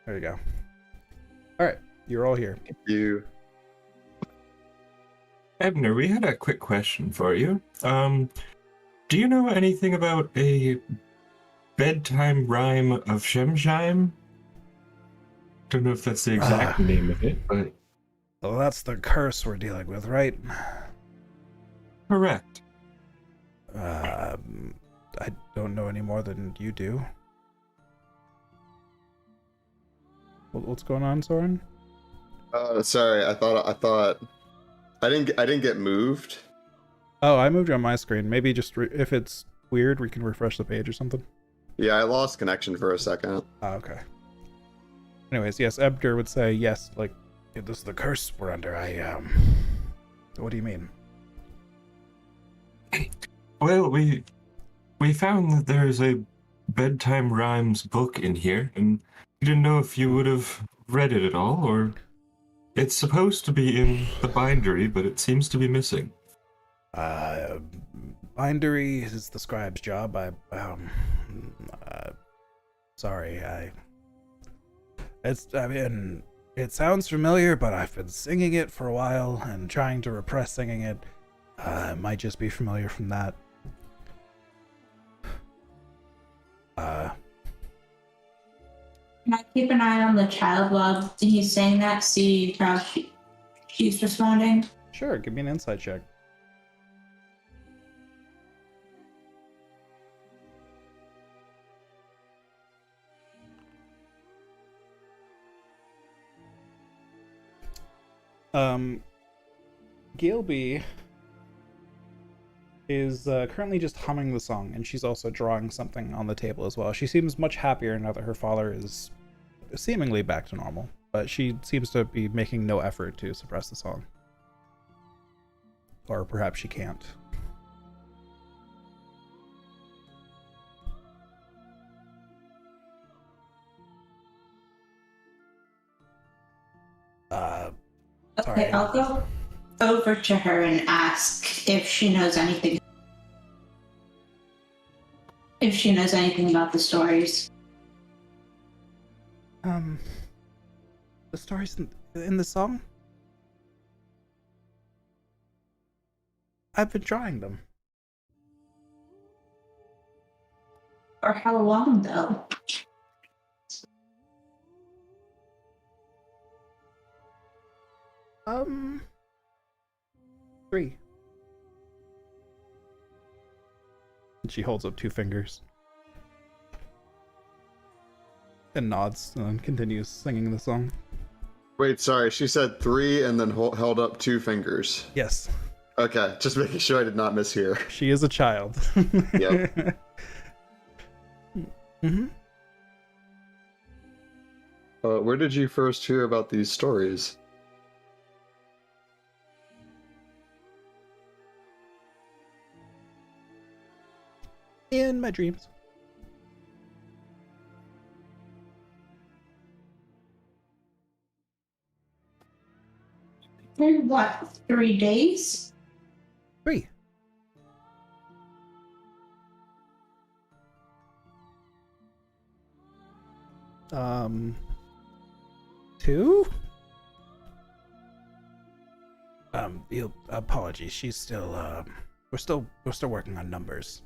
There you go. All right, you're all here. You. Ebner, we had a quick question for you. Do you know anything about a bedtime rhyme of Shemshine? Don't know if that's the exact name of it, but... Well, that's the curse we're dealing with, right? Correct. I don't know any more than you do. What's going on, Soren? Sorry, I thought I didn't get moved. Oh, I moved you on my screen. Maybe just if it's weird, we can refresh the page or something. Yeah, I lost connection for a second. Oh, okay. Anyways, yes, Ebner would say yes, like, this is the curse we're under. What do you mean? Well, we found that there's a bedtime rhymes book in here, and we didn't know if you would have read it at all, or it's supposed to be in the bindery, but it seems to be missing. Bindery is the scribe's job. Sorry, it sounds familiar, but I've been singing it for a while and trying to repress singing it. It might just be familiar from that. Can I keep an eye on the child while he's saying that? See how she's responding? Sure, give me an insight check. Gilby is currently just humming the song, and she's also drawing something on the table as well. She seems much happier now that her father is seemingly back to normal, but she seems to be making no effort to suppress the song. Or perhaps she can't. Okay, I'll go over to her and ask if she knows anything. If she knows anything about the stories. The stories in the song? I've been drawing them. For how long, though? Three. And she holds up two fingers. And nods and then continues singing the song. Wait, sorry, she said 3 and then held up 2 fingers. Yes. Okay, just making sure I did not mishear. She is a child. Yep. Mm-hmm. Where did you first hear about these stories? In my dreams. In what, 3 days? 3. Two? Apologies. She's still, we're still working on numbers.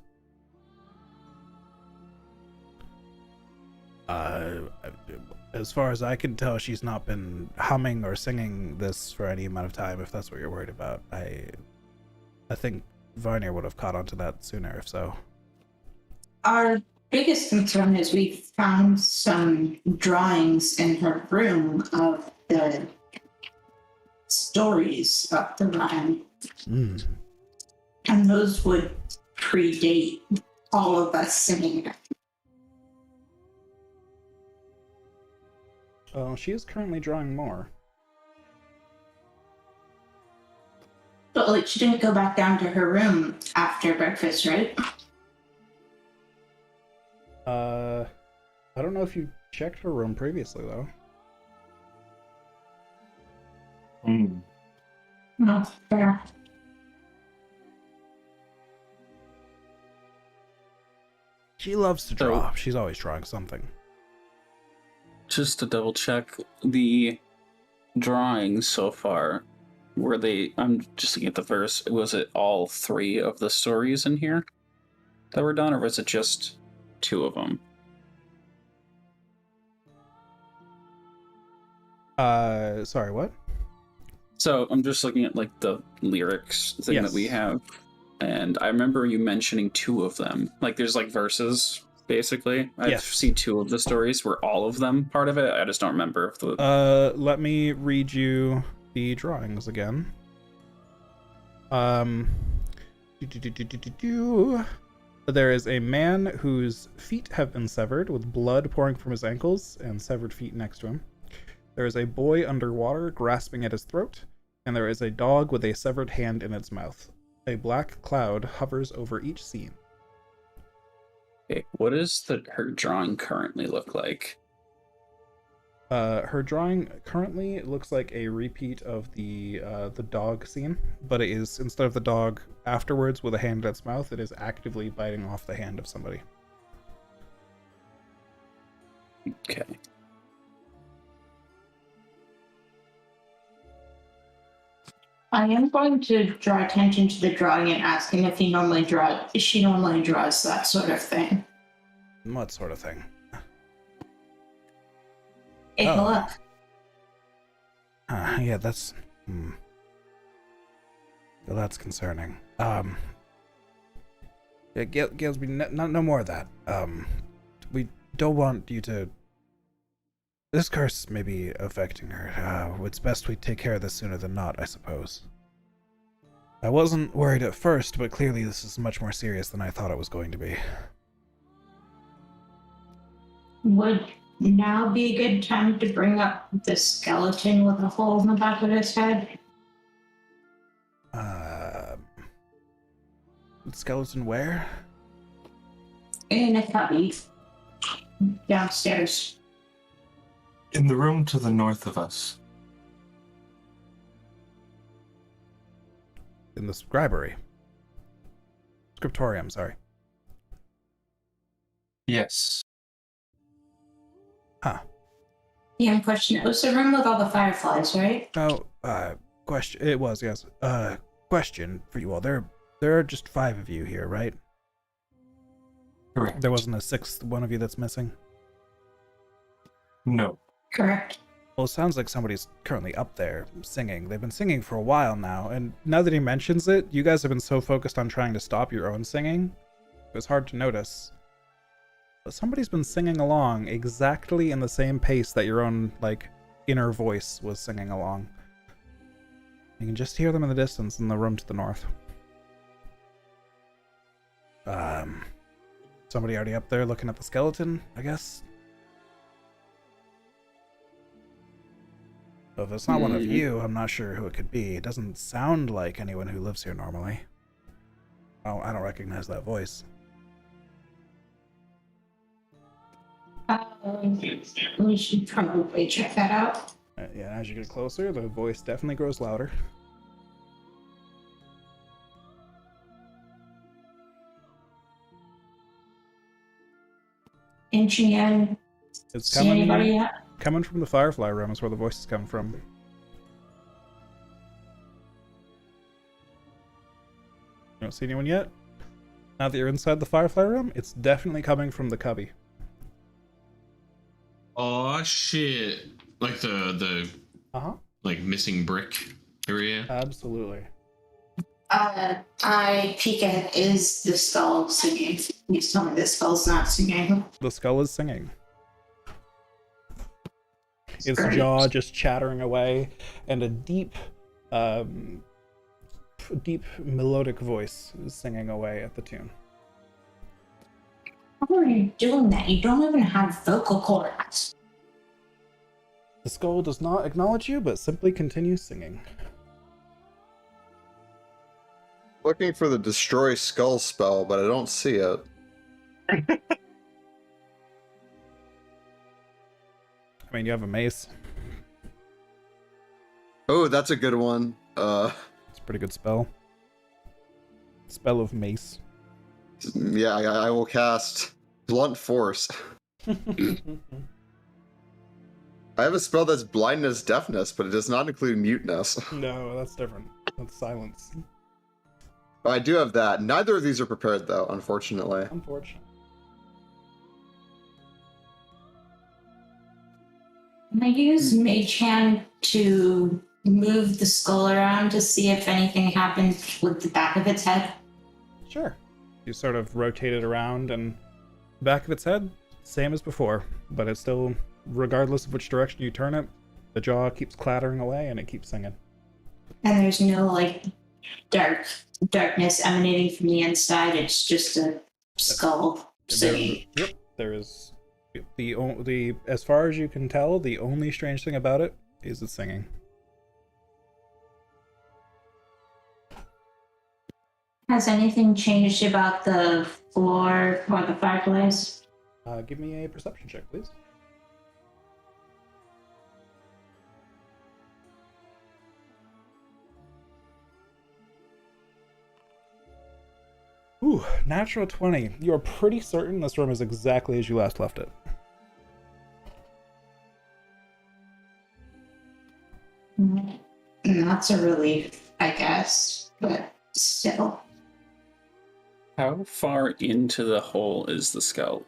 As far as I can tell, she's not been humming or singing this for any amount of time, if that's what you're worried about. I think Viner would have caught on to that sooner if so. Our biggest concern is we found some drawings in her room of the stories of the rhyme. Mm. And those would predate all of us singing it. Oh, she is currently drawing more. But like, she didn't go back down to her room after breakfast, right? I don't know if you checked her room previously though. Hmm. No, fair. She loves to draw. She's always drawing something. Just to double check, the drawings so far, were they, I'm just looking at the verse, was it all 3 of the stories in here that were done, or was it just 2 of them? Sorry, what? So I'm just looking at like the lyrics thing that we Yes. have, and I remember you mentioning 2 of them. Like there's like verses, basically. I Yes. see 2 of the stories. Were all of them part of it? I just don't remember if the... Let me read you the drawings again. There is a man whose feet have been severed, with blood pouring from his ankles and severed feet next to him. There is a boy underwater grasping at his throat, and there is a dog with a severed hand in its mouth. A black cloud hovers over each scene. Okay, what does her drawing currently look like? Her drawing currently looks like a repeat of the dog scene, but it is, instead of the dog afterwards with a hand in its mouth, it is actively biting off the hand of somebody. Okay. I am going to draw attention to the drawing and ask him if she normally draws that sort of thing. What sort of thing? Take a Oh. look. Yeah, that's... Well, that's concerning. Yeah, Galesby, no more of that. We don't want you to... This curse may be affecting her. It's best we take care of this sooner than not, I suppose. I wasn't worried at first, but clearly this is much more serious than I thought it was going to be. Would now be a good time to bring up the skeleton with a hole in the back of his head? Skeleton where? In a cubby. Downstairs. In the room to the north of us. In the scribery. Scriptorium, sorry. Yes. Huh. Yeah, in question. It was the room with all the fireflies, right? Oh, question. It was, yes. Question for you all. There are just 5 of you here, right? Correct. There wasn't a 6th one of you that's missing? No. Correct. Well, it sounds like somebody's currently up there singing. They've been singing for a while now, and now that he mentions it, you guys have been so focused on trying to stop your own singing, it was hard to notice. But somebody's been singing along exactly in the same pace that your own, like, inner voice was singing along. You can just hear them in the distance in the room to the north. Somebody already up there looking at the skeleton, I guess? So if it's not one of you, I'm not sure who it could be. It doesn't sound like anyone who lives here normally. Oh, I don't recognize that voice. We should probably check that out. Yeah, as you get closer, the voice definitely grows louder. Inching in. It's See anybody yet? coming from the Firefly room is where the voice is coming from. You don't see anyone yet? Now that you're inside the Firefly room, it's definitely coming from the cubby. Oh shit! Like the Uh-huh. like missing brick area. Absolutely. I peek at, is the skull singing? Please tell me the skull's not singing. The skull is singing. Its Great. jaw just chattering away, and a deep melodic voice is singing away at the tune. How are you doing that? You don't even have vocal cords. The skull does not acknowledge you, but simply continues singing. Looking for the destroy skull spell, but I don't see it. I mean, you have a mace. Oh, that's a good one. It's a pretty good spell. Spell of mace. Yeah, I will cast Blunt Force. I have a spell that's blindness, deafness, but it does not include muteness. No, that's different. That's silence. I do have that. Neither of these are prepared, though, unfortunately. Unfortunate. Can I use Mage Hand to move the skull around to see if anything happens with the back of its head? Sure. You sort of rotate it around, and the back of its head, same as before, but it's still, regardless of which direction you turn it, the jaw keeps clattering away and it keeps singing. And there's no, like, darkness emanating from the inside. It's just a skull singing. Yep. There is the as far as you can tell, the only strange thing about it is it's singing. Has anything changed about the floor or the fireplace? Give me a perception check, please. Ooh, natural 20. You are pretty certain this room is exactly as you last left it. That's a relief, I guess, but still. How far into the hole is the skull?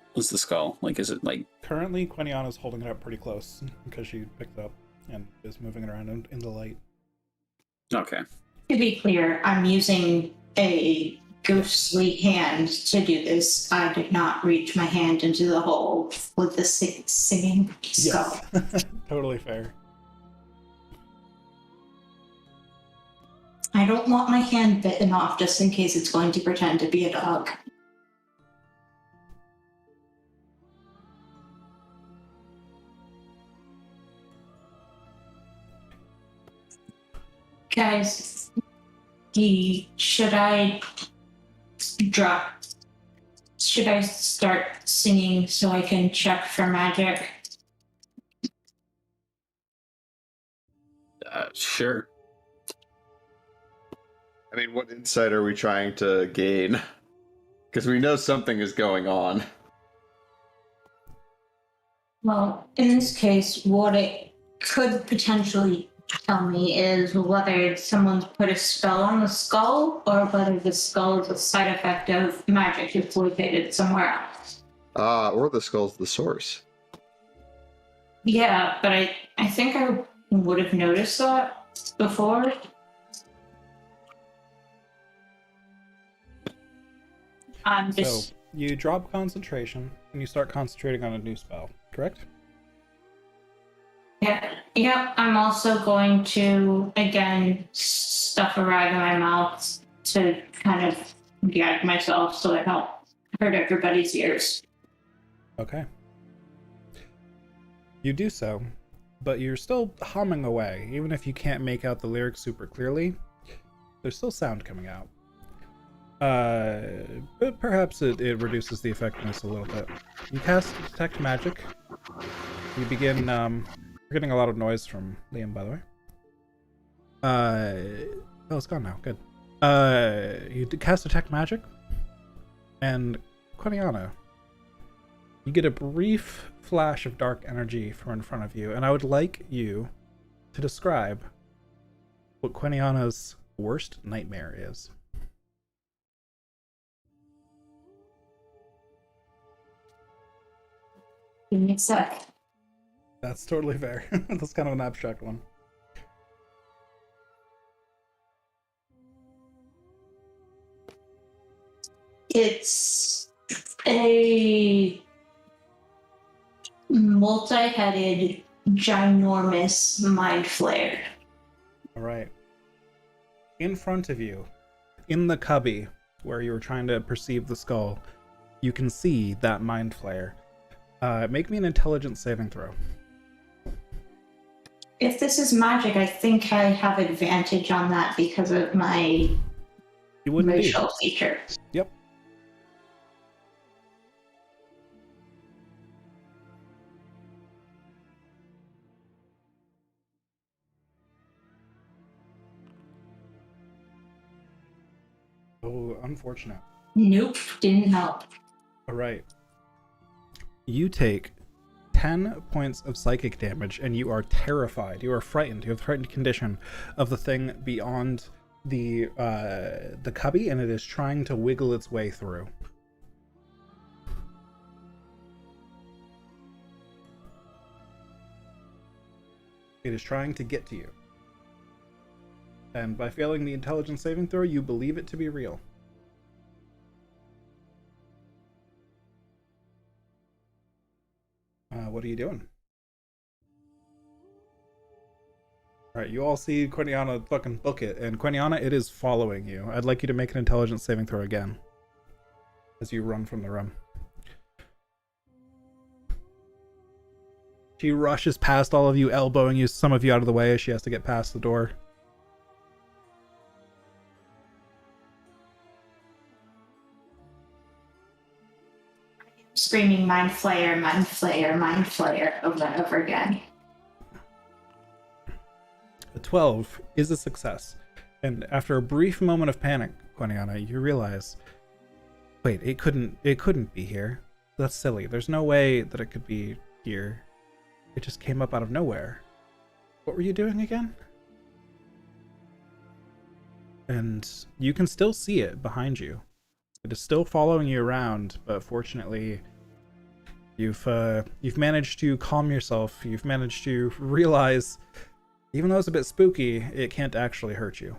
Like, is it like... Currently, Quiniana's holding it up pretty close because she picked it up and is moving it around in the light. Okay. To be clear, I'm using a ghostly hand to do this. I did not reach my hand into the hole with the singing skull. Yes. Totally fair. I don't want my hand bitten off just in case it's going to pretend to be a dog. Guys, should I start singing so I can check for magic? Sure. I mean, what insight are we trying to gain? Because we know something is going on. Well, in this case, what it could potentially tell me is whether someone's put a spell on the skull or whether the skull is a side effect of magic that's located somewhere else. Or the skull's the source. Yeah, but I think I would have noticed that before. I'm just... So, you drop concentration and you start concentrating on a new spell, correct? Yeah, I'm also going to, again, stuff a rag in my mouth to kind of gag myself so I don't hurt everybody's ears. Okay. You do so, but you're still humming away. Even if you can't make out the lyrics super clearly, there's still sound coming out. But perhaps it reduces the effectiveness a little bit. You cast Detect Magic. You begin, we're getting a lot of noise from Liam, by the way. Oh, it's gone now. Good. You cast Detect Magic, and Quiniana, you get a brief flash of dark energy from in front of you, and I would like you to describe what Quiniana's worst nightmare is. Give me a sec. That's totally fair. That's kind of an abstract one. It's a multi-headed, ginormous mind flare. All right. In front of you, in the cubby where you were trying to perceive the skull, you can see that mind flare. Make me an intelligence saving throw. If this is magic, I think I have advantage on that because of my You wouldn't be. racial feature. Yep. Oh, unfortunate. Nope, didn't help. All right. You take 10 points of psychic damage, and you are terrified. You are frightened. You have a frightened condition of the thing beyond the cubby, and it is trying to wiggle its way through. It is trying to get to you. And by failing the intelligence saving throw, you believe it to be real. What are you doing? Alright, you all see Quiniana fucking book it, and Quiniana, it is following you. I'd like you to make an intelligence saving throw again as you run from the room. She rushes past all of you, elbowing you, some of you out of the way as she has to get past the door. Screaming mind flayer, mind flayer, mind flayer over and over again. A 12 is a success. And after a brief moment of panic, Quiniana, you realize, wait, it couldn't be here. That's silly. There's no way that it could be here. It just came up out of nowhere. What were you doing again? And you can still see it behind you. It is still following you around, but fortunately, you've managed to calm yourself. You've managed to realize, even though it's a bit spooky, it can't actually hurt you.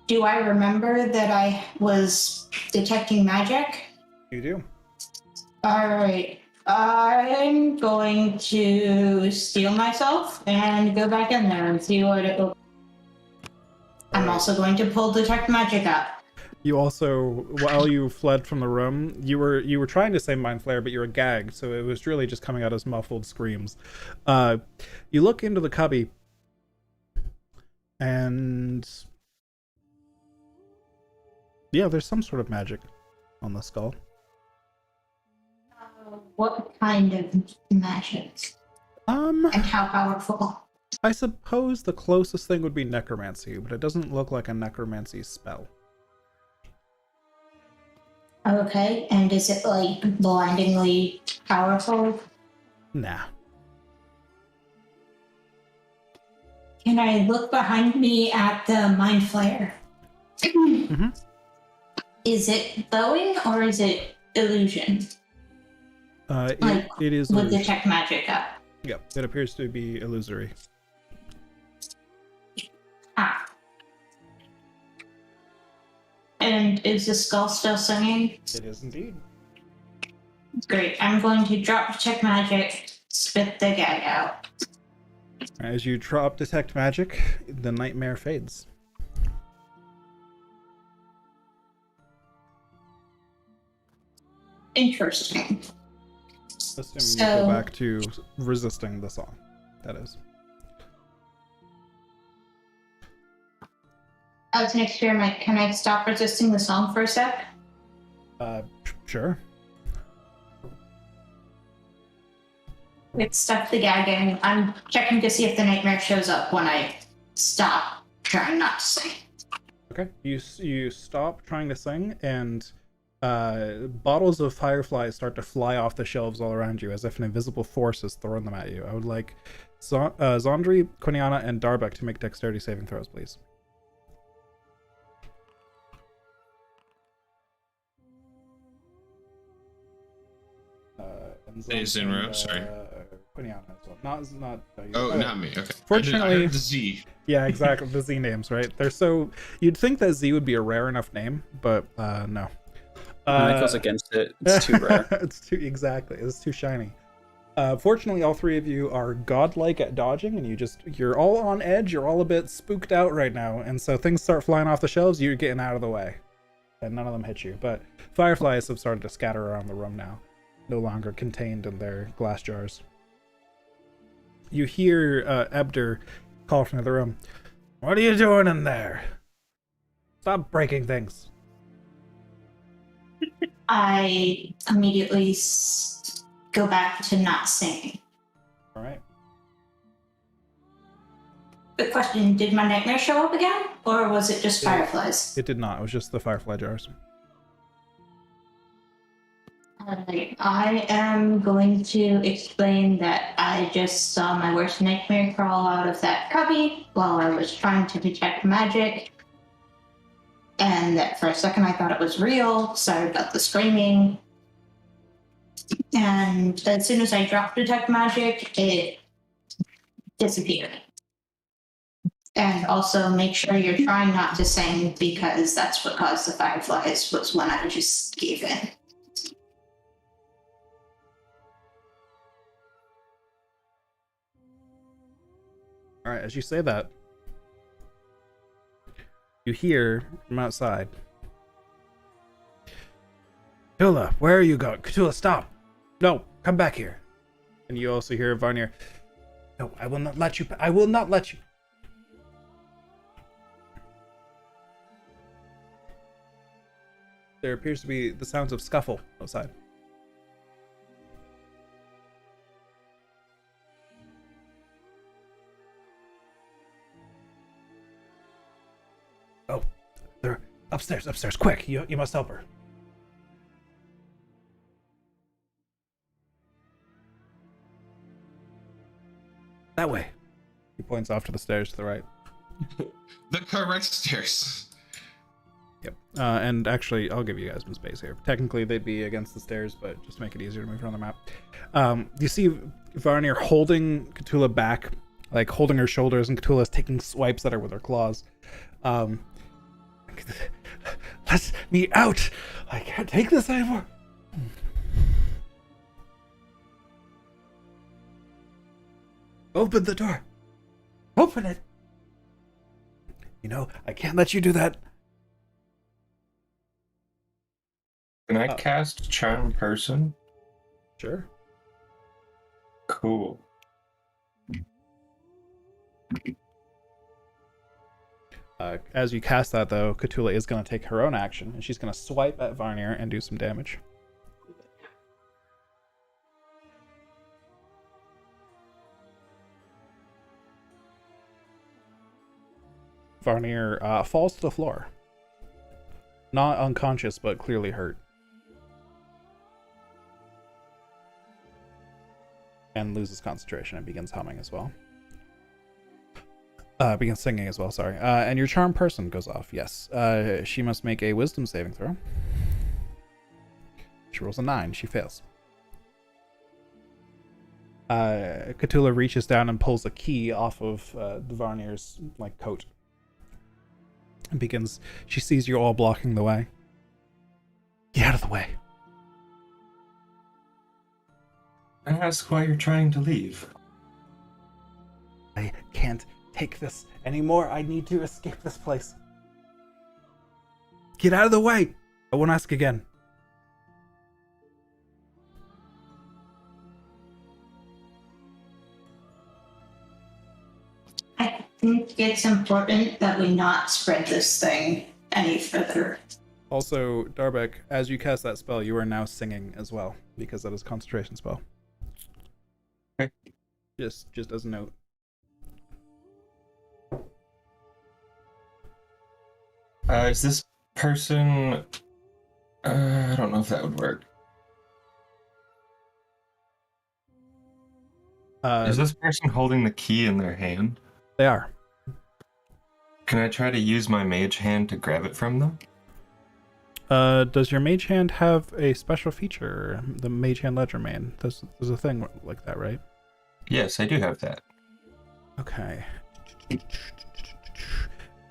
Do I remember that I was detecting magic? You do. Alright. I'm going to steal myself and go back in there and see what it will. I'm also going to pull detect magic up. You also, while you fled from the room, you were trying to say mind flare, but you were gagged, so it was really just coming out as muffled screams. You look into the cubby, and yeah, there's some sort of magic on the skull. What kind of magic? And how powerful? I suppose the closest thing would be necromancy, but it doesn't look like a necromancy spell. Okay, and is it like blindingly powerful? Nah. Can I look behind me at the mind flare? Mm-hmm. Is it glowing or is it illusion? It is With illusion. detect magic up. Yep, it appears to be illusory. Ah. And is the skull still singing? It is indeed. Great. I'm going to drop detect magic, spit the gag out. As you drop detect magic, the nightmare fades. Interesting. Assume you go back to resisting the song. That is. As an experiment, can I stop resisting the song for a sec? Sure. It's stuck the gag in. I'm checking to see if the nightmare shows up when I stop trying not to sing. Okay. You stop trying to sing, and bottles of fireflies start to fly off the shelves all around you as if an invisible force is throwing them at you. I would like Zondri, Quiniana, and Darbeck to make dexterity saving throws, please. Hey, Zinro, sorry. Quiniana as well. Not Oh, you. not me. Okay. Fortunately, I heard the Z. Yeah, exactly. The Z names, right? They're so... You'd think that Z would be a rare enough name, but no. It goes against it. It's too rare. Exactly. It's too shiny. Fortunately, all three of you are godlike at dodging, and you're all on edge. You're all a bit spooked out right now, and so things start flying off the shelves. You're getting out of the way, and none of them hit you. But fireflies have started to scatter around the room now, no longer contained in their glass jars. You hear Ebder call from the room. What are you doing in there? Stop breaking things. I immediately go back to not singing. All right. The question, did my nightmare show up again? Or was it just fireflies? It did not. It was just the firefly jars. I am going to explain that I just saw my worst nightmare crawl out of that cubby while I was trying to detect magic. And that for a second I thought it was real. Sorry about the screaming. And as soon as I dropped detect magic, it disappeared. And also make sure you're trying not to sing, because that's what caused the fireflies, was when I just gave in. All right, as you say that, you hear from outside. Cthulhu, where are you going? Cthulhu, stop! No, come back here. And you also hear Varnir. No, I will not let you. I will not let you. There appears to be the sounds of scuffle outside. Oh, they're upstairs, quick! You must help her. That way. He points off to the stairs to the right. The correct stairs. Yep. And actually, I'll give you guys some space here. Technically, they'd be against the stairs, but just to make it easier to move around the map. You see Varnir holding Cthulhu back, like holding her shoulders, and Cthulhu's taking swipes at her with her claws. Let me out! I can't take this anymore. Open the door. Open it. You know, I can't let you do that. Can I cast Charm Person? Sure. Cool. As you cast that, though, Cthulhu is going to take her own action, and she's going to swipe at Varnir and do some damage. Varnir falls to the floor. Not unconscious, but clearly hurt. And loses concentration and begins humming as well. Begins singing as well, sorry. And your charm person goes off, yes. She must make a wisdom saving throw. She rolls a 9, she fails. Cthulhu reaches down and pulls a key off of Varnir's coat. And begins, she sees you all blocking the way. Get out of the way. I ask why you're trying to leave. I can't take this anymore. I need to escape this place. Get out of the way. I won't ask again. I think it's important that we not spread this thing any further. Also, Darbek, as you cast that spell, you are now singing as well, because that is a concentration spell. Okay. Just as a note. Is this person... I don't know if that would work. Is this person holding the key in their hand? They are. Can I try to use my mage hand to grab it from them? Does your mage hand have a special feature? The mage hand ledger man. There's a thing like that, right? Yes, I do have that. Okay.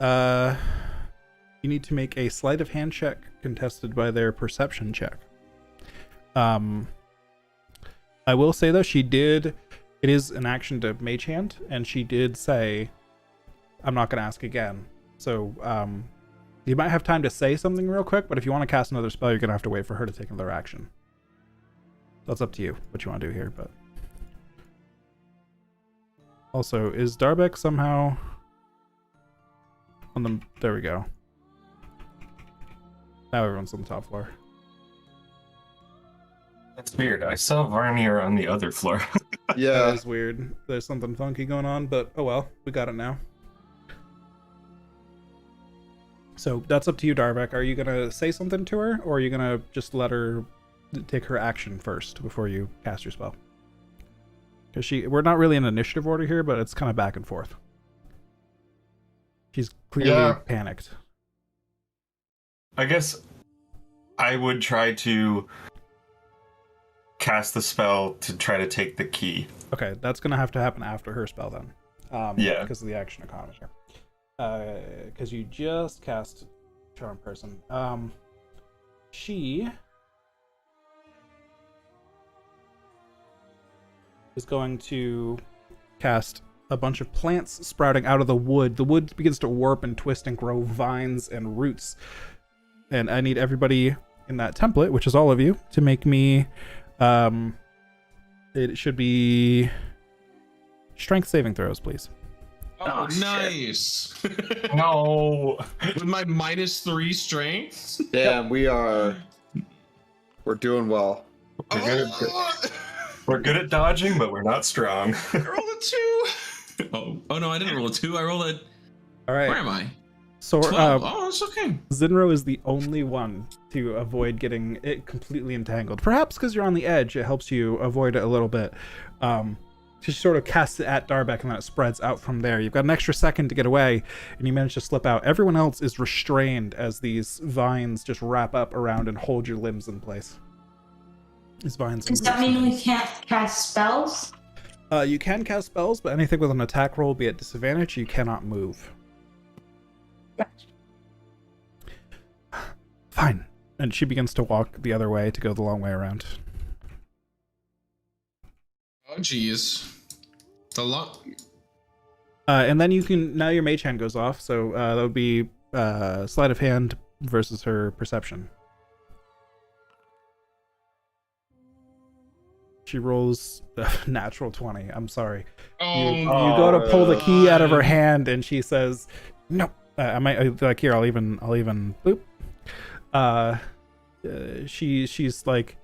You need to make a sleight of hand check contested by their perception check. I will say though, it is an action to mage hand, and she did say, I'm not going to ask again. So, you might have time to say something real quick, but if you want to cast another spell, you're going to have to wait for her to take another action. That's up to you, what you want to do here, but... Also, is Darbeck somehow... on the... There we go. Now everyone's on the top floor. That's weird. I saw Varnier on the other floor. Yeah. That is weird. There's something funky going on, but oh well, we got it now. So that's up to you, Darbeck. Are you gonna say something to her, or are you gonna just let her take her action first before you cast your spell? Because we're not really in initiative order here, but it's kind of back and forth. She's clearly panicked. I guess I would try to cast the spell to try to take the key. Okay, that's gonna have to happen after her spell then. Yeah. Because of the action economy here. Because you just cast Charm Person. She is going to cast a bunch of plants sprouting out of the wood. The wood begins to warp and twist and grow vines and roots. And I need everybody in that template, which is all of you, to make me... it should be... strength saving throws, please. Oh, nice. No. With my -3 strength. Damn, we're doing well. We're good at dodging, but we're not strong. I rolled a 2. Oh no, I didn't roll a 2. I rolled a... All right. Where am I? So, 12. Oh, it's okay. Zinro is the only one to avoid getting it completely entangled. Perhaps because you're on the edge, it helps you avoid it a little bit. She sort of casts it at Darbeck, and then it spreads out from there. You've got an extra second to get away, and you manage to slip out. Everyone else is restrained as these vines just wrap up around and hold your limbs in place. These vines. Does that mean we can't cast spells? You can cast spells, but anything with an attack roll will be at disadvantage. You cannot move. Gotcha. Fine. And she begins to walk the other way to go the long way around. Oh, geez. It's a lot. And then you can... Now your mage hand goes off, so that would be sleight of hand versus her perception. She rolls natural 20. I'm sorry. Oh, You go to pull the key out of her hand, and she says, "No." I might like here. I'll even boop. She's like,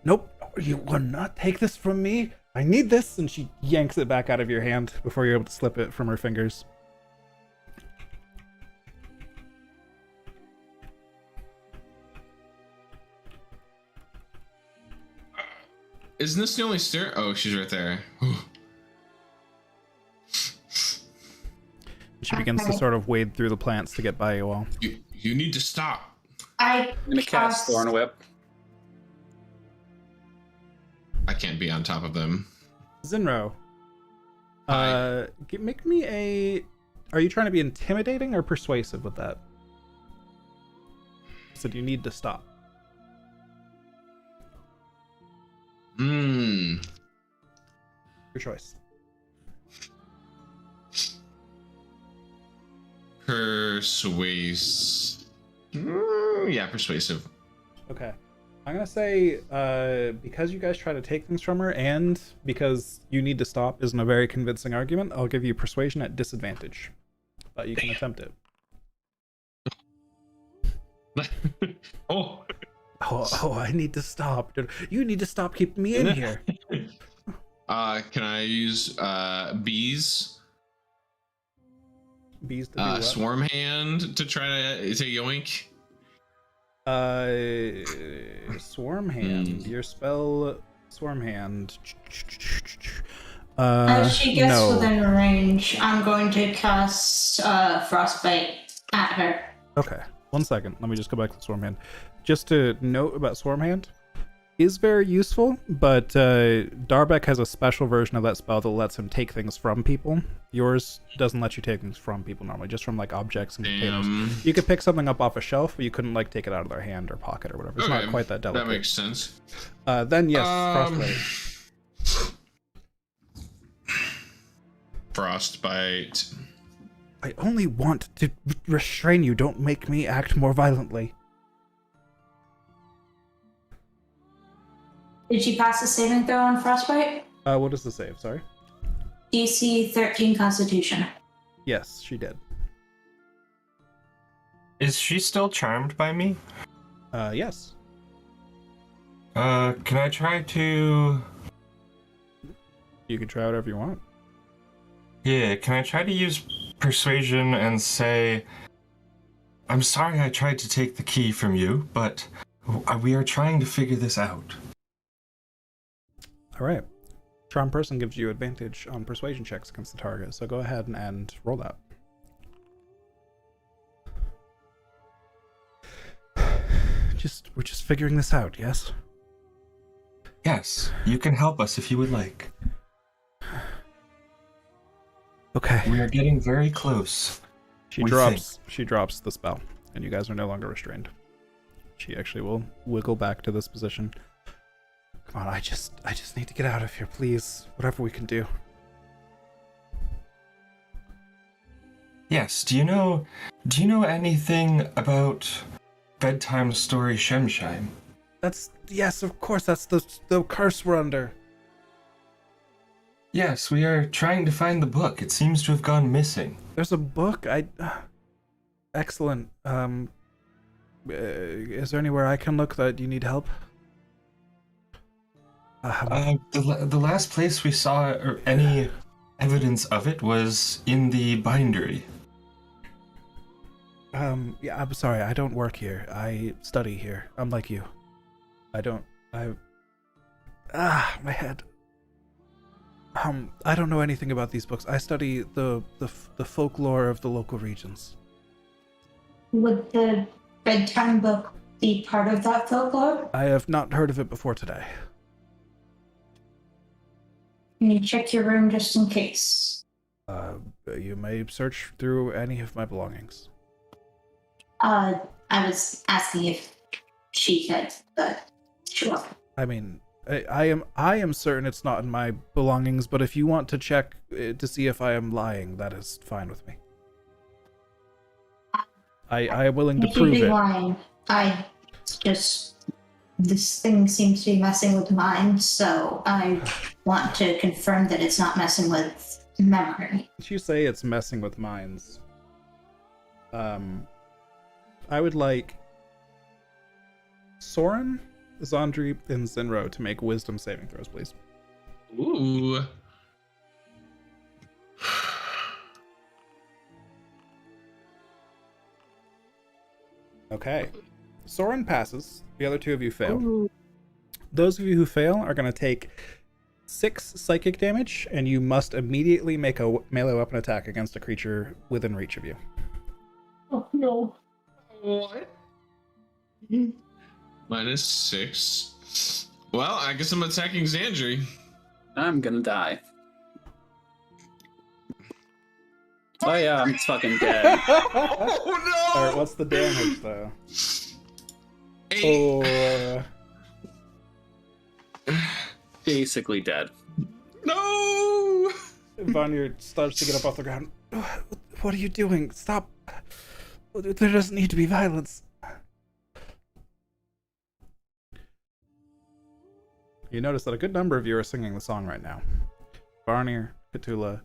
"Nope, you will not take this from me. I need this," and she yanks it back out of your hand before you're able to slip it from her fingers. Isn't this the only stair? Oh, she's right there. She begins to sort of wade through the plants to get by you all. You need to stop. I'm gonna cast Thorn Whip. I can't be on top of them. Zinro, Hi. make me a... Are you trying to be intimidating or persuasive with that? So you need to stop. Hmm. Your choice. Yeah, persuasive. Okay. I'm gonna say, because you guys try to take things from her, and because you need to stop isn't a very convincing argument, I'll give you persuasion at disadvantage. But you can attempt it. Oh. Oh, I need to stop. You need to stop keeping me in here. Can I use bees? Bees to do what? Swarm hand to try to yoink? Swarm hand. Your spell, swarm hand. As she gets no. within range, I'm going to cast Frostbite at her. Okay, 1 second. Let me just go back to the swarm hand. Just to note about swarm hand, is very useful, but Darbeck has a special version of that spell that lets him take things from people. Yours doesn't let you take things from people normally, just from like objects and containers. You could pick something up off a shelf, but you couldn't like take it out of their hand or pocket or whatever. It's not quite that delicate. That makes sense. Then yes, frostbite. Frostbite. I only want to restrain you. Don't make me act more violently. Did she pass the saving throw on frostbite? What is the save? Sorry. DC 13 Constitution. Yes, she did. Is she still charmed by me? Yes. Can I try to... You can try whatever you want. Yeah, can I try to use persuasion and say, I'm sorry I tried to take the key from you, but we are trying to figure this out. All right. Charm person gives you advantage on persuasion checks against the target, so go ahead and roll that. We're just figuring this out, yes? Yes, you can help us if you would like. Okay. We are getting very close. She drops the spell, and you guys are no longer restrained. She actually will wiggle back to this position. Come on, I just need to get out of here, please. Whatever we can do. Yes, do you know anything about Bedtime story Shemshine? Yes, of course, that's the curse we're under. Yes, we are trying to find the book. It seems to have gone missing. There's a book? Excellent. Is there anywhere I can look that you need help? The last place we saw any evidence of it was in the bindery. Yeah, I'm sorry, I don't work here. I study here. I'm like you. My head. I don't know anything about these books. I study the folklore of the local regions. Would the bedtime book be part of that folklore? I have not heard of it before today. Can you check your room just in case? You may search through any of my belongings. I was asking if she had, but sure. I mean, I am certain it's not in my belongings, but if you want to check to see if I am lying, that is fine with me. I am willing to prove it. Lying. This thing seems to be messing with mine, so I want to confirm that it's not messing with memory. If you say it's messing with minds, I would like Soren, Zandri, and Zinro to make wisdom saving throws, please. Ooh. Okay. Soren passes. The other two of you fail. Ooh. Those of you who fail are going to take 6 psychic damage, and you must immediately make a melee weapon attack against a creature within reach of you. Oh no. What? -6. Well, I guess I'm attacking Zandri. I'm gonna die. Oh yeah, I'm fucking dead. Oh no! Alright, what's the damage, though? 8. Basically dead. No! Vanya starts to get up off the ground. What are you doing? Stop. There doesn't need to be violence. You notice that a good number of you are singing the song right now. Varnir, Cthulhu,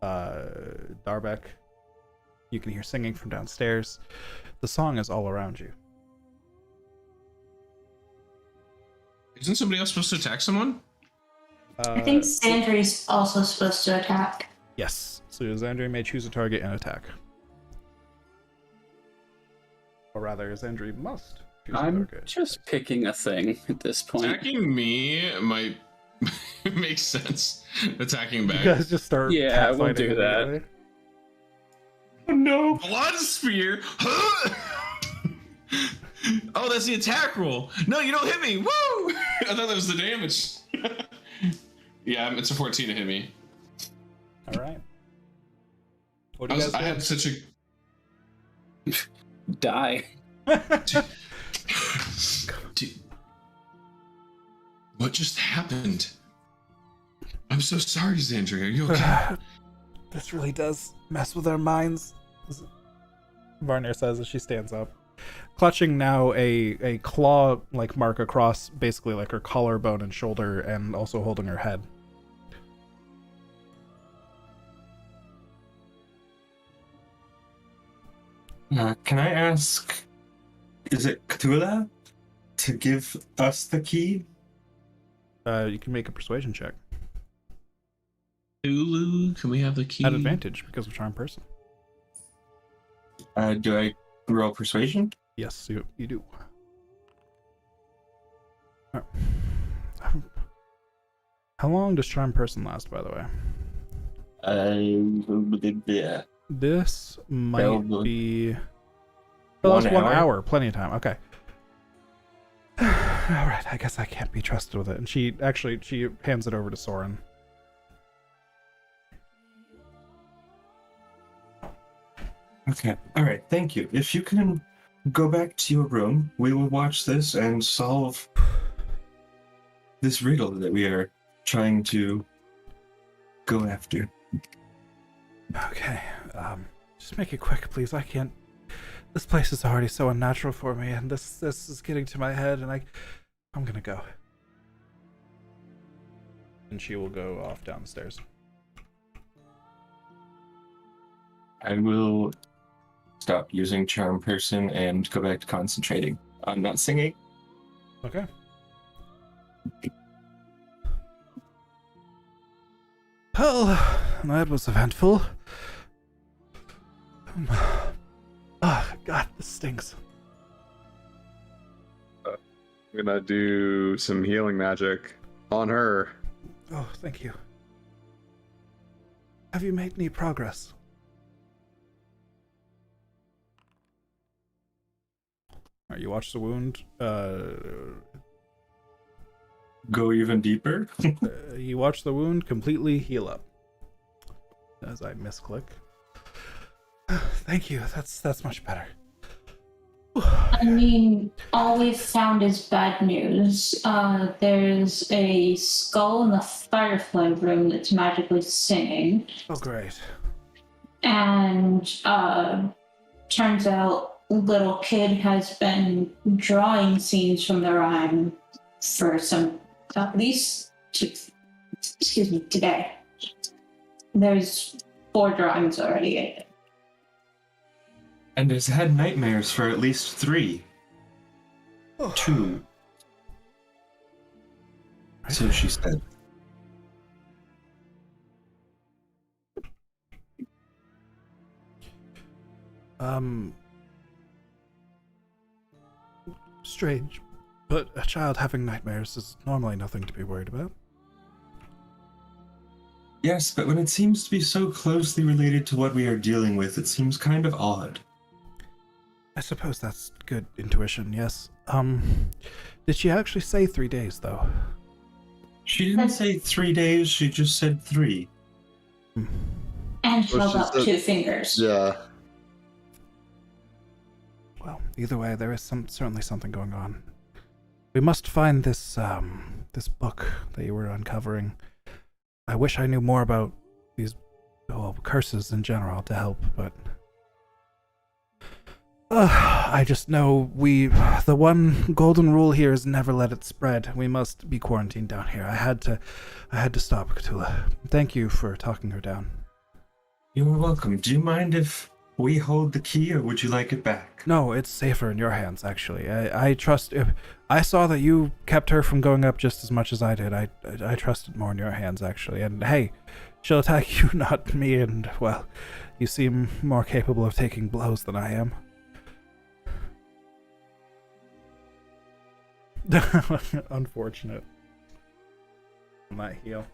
Darbeck. You can hear singing from downstairs. The song is all around you. Isn't somebody else supposed to attack someone? I think Sandry's also supposed to attack. Yes. So Zandri may choose a target and attack. Or rather, Zandri must choose a I'm target. just picking a thing at this point. Attacking me might make sense. Attacking back. You guys just start Yeah, we'll fighting do that. immediately. Oh no! Blood spear! Oh, that's the attack roll. No, you don't hit me. Woo! I thought that was the damage. Yeah, it's a 14 to hit me. All right. What do you guys I do? had such a Die. Dude, what just happened? I'm so sorry, Xandria. Are you okay? This really does mess with our minds, Varnir says as she stands up, clutching now a claw-like mark across basically like her collarbone and shoulder, and also holding her head. Can I ask, is it Cthulhu to give us the key? You can make a persuasion check. Ulu, can we have the key? At advantage because of charm person. Do I roll persuasion? Yes, you do. How long does charm person last, by the way? Yeah. This might That'll be... One that's 1 hour? hour. Plenty of time. Okay. Alright, I guess I can't be trusted with it. And she hands it over to Soren. Okay. All right. Thank you. If you can go back to your room, we will watch this and solve this riddle that we are trying to go after. Okay. Just make it quick, please. I can't... This place is already so unnatural for me, and this is getting to my head, and I'm gonna go. And she will go off down the stairs. I will stop using charm person and go back to concentrating on not singing. Okay. Well, that was eventful. Oh, God, this stinks. I'm gonna do some healing magic on her. Oh, thank you. Have you made any progress? Alright, you watch the wound. Go even deeper. You watch the wound completely heal up. As I misclick. Thank you. That's much better. I mean, all we've found is bad news. There's a skull in the firefly room that's magically singing. Oh, great. And turns out little kid has been drawing scenes from the rhyme for at least today. There's 4 drawings already. And has had nightmares for at least 3. 2. So she said. Strange. But a child having nightmares is normally nothing to be worried about. Yes, but when it seems to be so closely related to what we are dealing with, it seems kind of odd. I suppose that's good intuition, yes. Did she actually say 3 days, though? She didn't say 3 days, she just said 3. And held she up said- 2 fingers. Yeah. Well, either way, there is certainly something going on. We must find this book that you were uncovering. I wish I knew more about these curses in general to help, but I just know the one golden rule here is never let it spread. We must be quarantined down here. I had to stop Cthulhu. Thank you for talking her down. You're welcome. Do you mind if we hold the key, or would you like it back? No, it's safer in your hands, actually. I trust... I saw that you kept her from going up just as much as I did. I trust it more in your hands, actually. And hey, she'll attack you, not me, and, well, you seem more capable of taking blows than I am. Unfortunate. Might heal.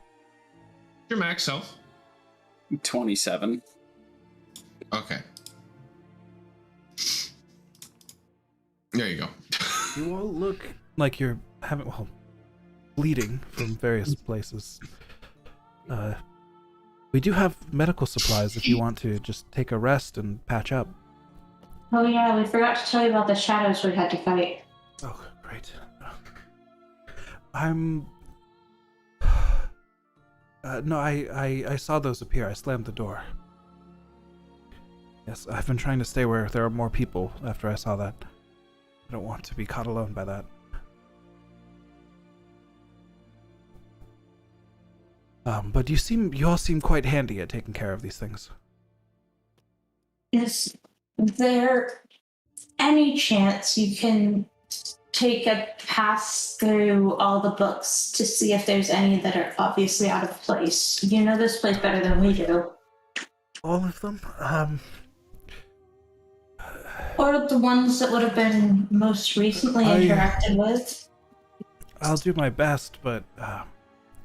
Your max health. 27. Okay. There you go. You all look like you're bleeding from various places. We do have medical supplies if you want to just take a rest and patch up. Oh yeah, we forgot to tell you about the shadows we had to fight. Oh, great. I'm... no, I saw those appear. I slammed the door. Yes, I've been trying to stay where there are more people after I saw that. I don't want to be caught alone by that. But you all seem quite handy at taking care of these things. Is there any chance you can take a pass through all the books to see if there's any that are obviously out of place? You know this place better than we do. All of them? Or the ones that would have been most recently interacted with? I'll do my best, but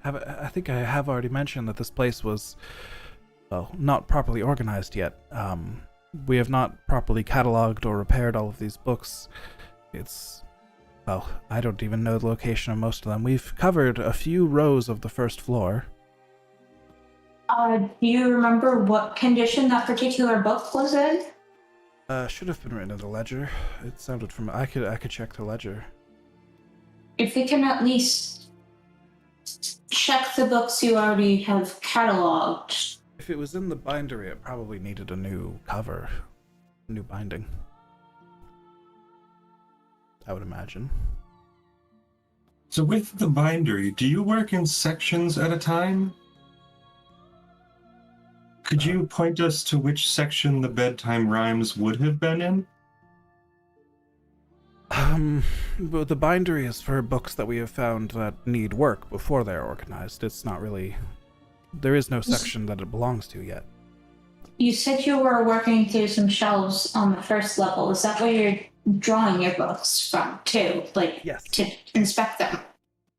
I think I have already mentioned that this place was, well, not properly organized yet. We have not properly cataloged or repaired all of these books. Well, I don't even know the location of most of them. We've covered a few rows of the first floor. Do you remember what condition that particular book was in? Should have been written in the ledger. It sounded from... I could check the ledger. If we can at least check the books you already have cataloged. If it was in the bindery, it probably needed a new cover. New binding. I would imagine. So with the bindery, do you work in sections at a time? Could you point us to which section the Bedtime Rhymes would have been in? But the bindery is for books that we have found that need work before they're organized. It's not really... There is no section that it belongs to yet. You said you were working through some shelves on the first level. Is that where you're drawing your books from, too? Yes. To inspect them?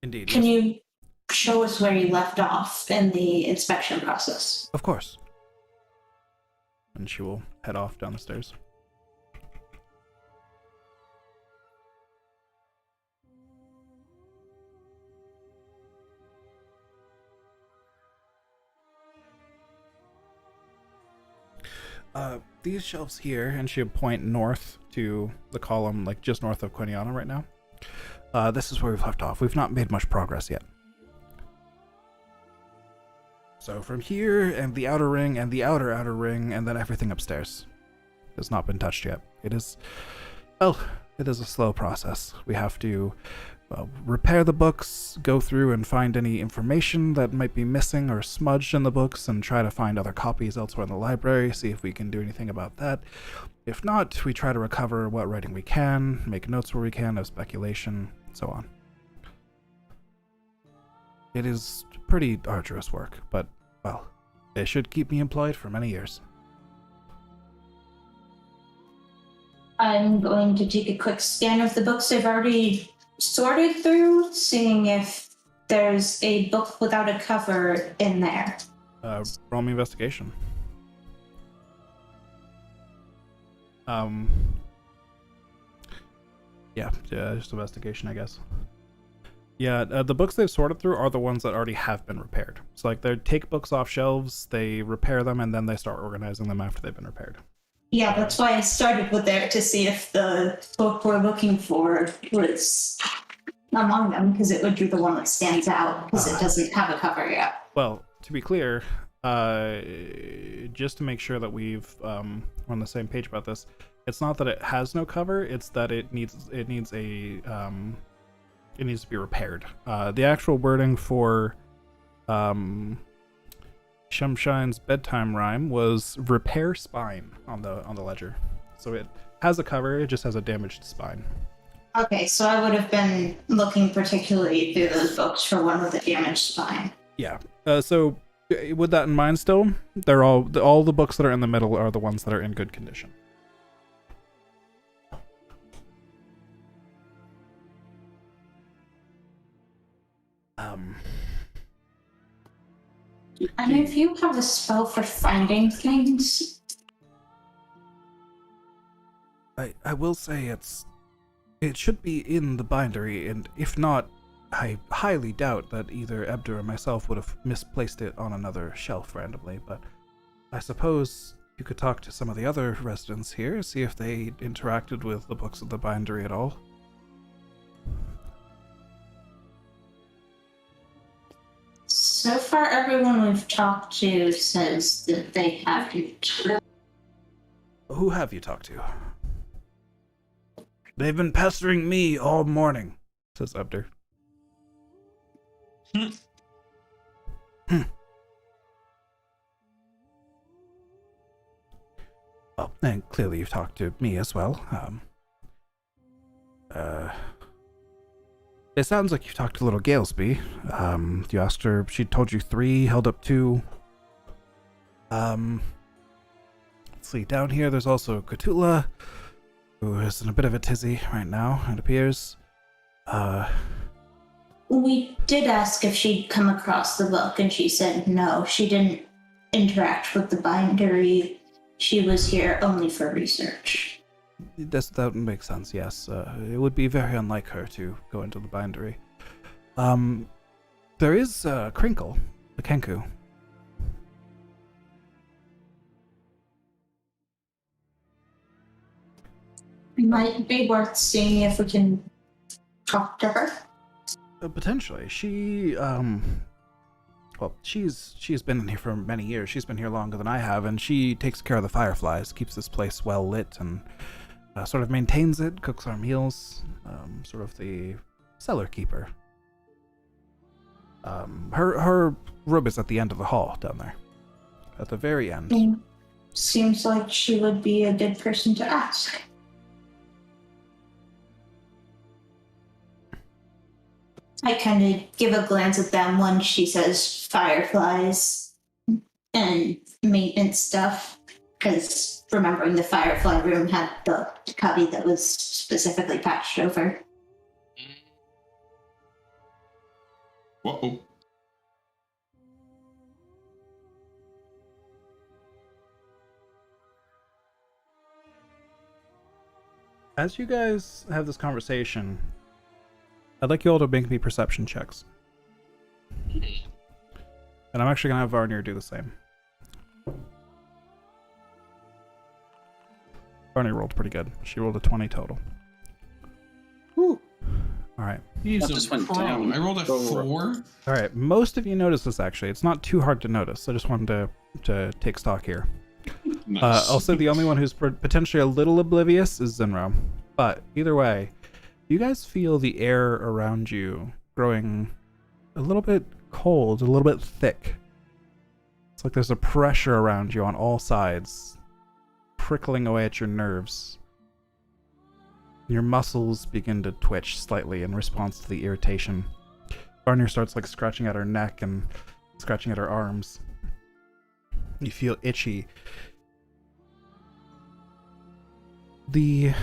Indeed. Can yes. you show us where you left off in the inspection process? Of course. And she will head off down the stairs. These shelves here, and she'll point north to the column, like just north of Quiniana right now. This is where we've left off. We've not made much progress yet. So from here, and the outer ring, and the outer ring, and then everything upstairs has not been touched yet. It is a slow process. We have to repair the books, go through and find any information that might be missing or smudged in the books, and try to find other copies elsewhere in the library, see if we can do anything about that. If not, we try to recover what writing we can, make notes where we can, have speculation, and so on. It is pretty arduous work, but, well, it should keep me employed for many years. I'm going to take a quick scan of the books I've already sorted through, seeing if there's a book without a cover in there. Roll me investigation. Yeah, just investigation, I guess. Yeah, the books they've sorted through are the ones that already have been repaired. So, like, they take books off shelves, they repair them, and then they start organizing them after they've been repaired. Yeah, that's why I started with there, to see if the book we're looking for was among them, because it would be the one that stands out, because it doesn't have a cover yet. Well, to be clear, just to make sure that we're on the same page about this, it's not that it has no cover, it's that it needs to be repaired. The actual wording for Shemshine's bedtime rhyme was repair spine on the ledger. So it has a cover, it just has a damaged spine. Okay, so I would have been looking particularly through those books for one with a damaged spine. Yeah. So with that in mind still, they're all the books that are in the middle are the ones that are in good condition. And if you have a spell for finding things... I will say it's It should be in the bindery, and if not, I highly doubt that either Ebder or myself would have misplaced it on another shelf randomly, but I suppose you could talk to some of the other residents here, see if they interacted with the books of the bindery at all. So far, everyone we've talked to says that they haven't. Who have you talked to? They've been pestering me all morning, says Ebder. Well, and clearly you've talked to me as well. It sounds like you've talked to little Galesby. You asked her, she told you 3, held up 2. Let's see, down here there's also Cthulhu, who is in a bit of a tizzy right now, it appears. We did ask if she'd come across the book, and she said no. She didn't interact with the bindery. She was here only for research. That makes sense, yes. It would be very unlike her to go into the bindery. There is Crinkle, the Kenku. It might be worth seeing if we can talk to her. Potentially. She's been in here for many years. She's been here longer than I have, and she takes care of the fireflies, keeps this place well lit, and sort of maintains it, cooks our meals, sort of the cellar keeper. Her room is at the end of the hall down there, at the very end. Seems like she would be a good person to ask. I kind of give a glance at them when she says fireflies and maintenance stuff, because remembering the firefly room had the cubby that was specifically patched over. Whoa. As you guys have this conversation, I'd like you all to make me perception checks. And I'm actually going to have Varnir do the same. Varnir rolled pretty good. She rolled a 20 total. Whew. Alright. He's That just a went pro. down. I rolled a 4. Alright, most of you notice this actually. It's not too hard to notice. I just wanted to take stock here. Nice. Also, the only one who's potentially a little oblivious is Zinro. But either way, you guys feel the air around you growing a little bit cold, a little bit thick. It's like there's a pressure around you on all sides, prickling away at your nerves. Your muscles begin to twitch slightly in response to the irritation. Varnir starts like scratching at her neck and scratching at her arms. You feel itchy. The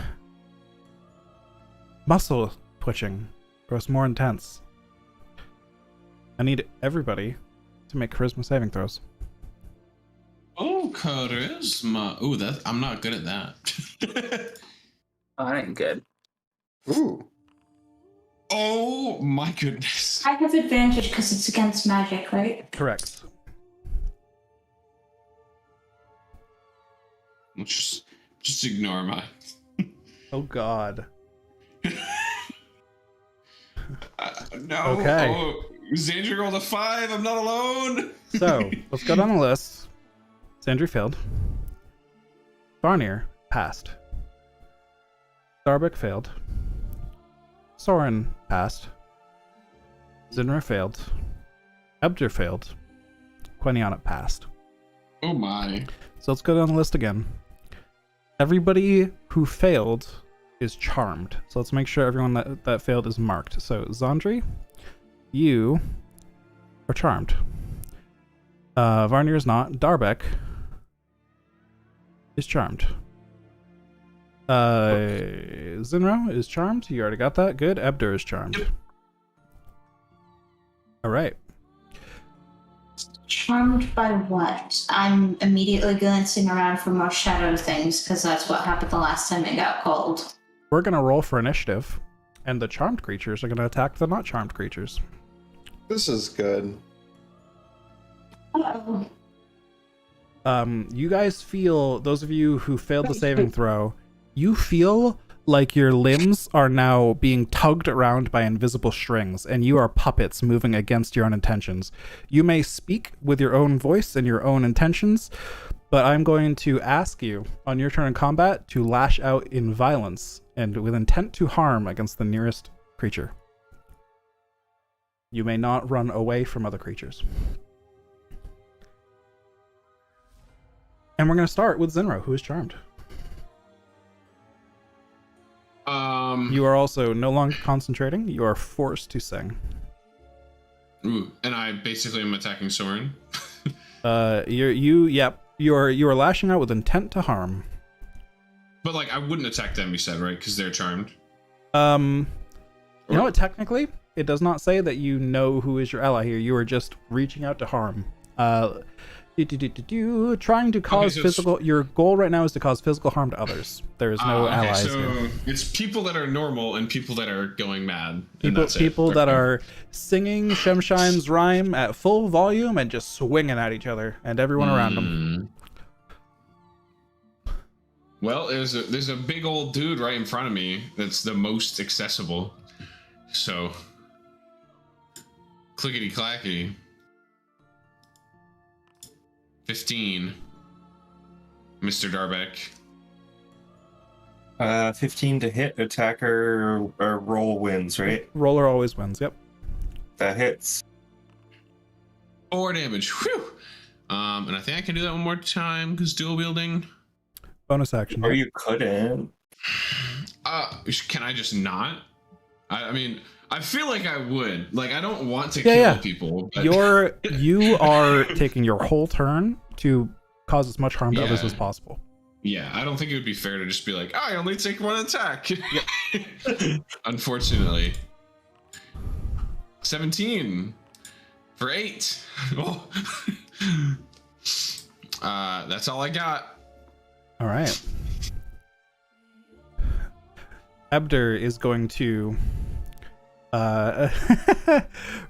muscle twitching grows more intense. I need everybody to make charisma saving throws. Oh, charisma. Ooh, I'm not good at that. Oh, that ain't good. Ooh. Oh my goodness. I have advantage because it's against magic, right? Correct. Just ignore my. Oh god. No. Okay. Oh, Xandri rolled a 5. I'm not alone. So, let's go down the list. Sandry failed. Varnir passed. Starbuck failed. Soren passed. Zinra failed. Ebder failed. Queniana passed. Oh my. So let's go down the list again. Everybody who failed is charmed. So let's make sure everyone that failed is marked. So Zandri, you are charmed. Varnir is not. Darbeck is charmed. Zinro is charmed. You already got that. Good. Ebder is charmed. Yep. All right. Charmed by what? I'm immediately glancing around for more shadow things because that's what happened the last time it got cold. we're gonna roll for initiative, and the charmed creatures are gonna attack the not charmed creatures. This is good. Uh-oh. You guys feel, those of you who failed the saving throw, you feel like your limbs are now being tugged around by invisible strings, and you are puppets moving against your own intentions. You may speak with your own voice and your own intentions, but I'm going to ask you on your turn in combat to lash out in violence and with intent to harm against the nearest creature. You may not run away from other creatures. And we're going to start with Zinro, who is charmed. You are also no longer concentrating. You are forced to sing. Ooh, and I basically am attacking Soren. You are lashing out with intent to harm. But like, I wouldn't attack them, you said, right? Because they're charmed. You know what? Technically, it does not say that you know who is your ally here. You are just reaching out to harm. Trying to cause physical. Your goal right now is to cause physical harm to others. There is no allies so here. It's people that are normal and people that are going mad. People that are singing Shemshine's rhyme at full volume and just swinging at each other and everyone around them. Well, there's a big old dude right in front of me that's the most accessible. So, clickety clackety. 15. Mr. Darbeck. 15 to hit, attacker or roll wins, right? Roller always wins, yep. That hits. 4 damage. Whew. And I think I can do that one more time because dual wielding. Bonus action. Or you couldn't. Can I just not? I mean, I feel like I would. Like, I don't want to kill people. But... You are taking your whole turn to cause as much harm to others as possible. Yeah, I don't think it would be fair to just be like, I only take 1 attack. Unfortunately. 17 for 8. Oh. That's all I got. All right. Ebder is going to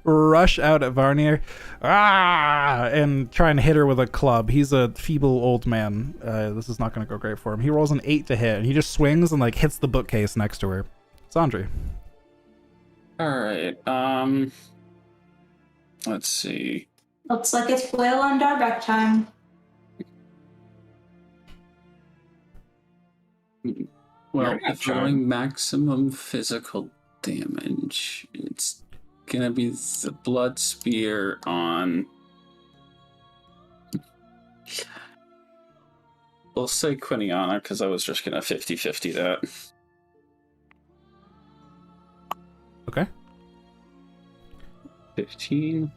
rush out at Varnir and try and hit her with a club. He's a feeble old man. This is not going to go great for him. He rolls an 8 to hit, and he just swings and like hits the bookcase next to her. Sandri. All right. Let's see. Looks like it's Whale on Darbeck time. Well, if rolling maximum physical damage, it's gonna be the blood spear on. We'll say Quiniana because I was just gonna 50-50 that. Okay. 15.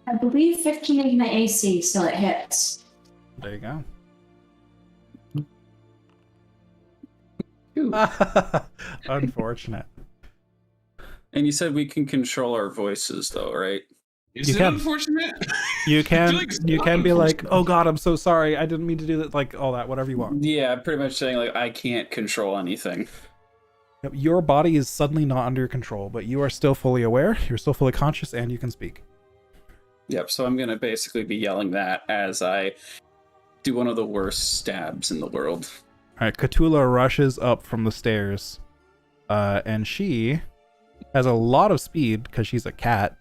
I believe 15 is my AC, so it hits. There you go. Ooh. Unfortunate. And you said we can control our voices, though, right? Is it unfortunate? You can. Like You can be like, "Oh God, I'm so sorry. I didn't mean to do that." Like all that, whatever you want. Yeah, pretty much saying like I can't control anything. Your body is suddenly not under your control, but you are still fully aware. You're still fully conscious, and you can speak. Yep. So I'm gonna basically be yelling that as I do one of the worst stabs in the world. All right, Cthulhu rushes up from the stairs, and she has a lot of speed because she's a cat,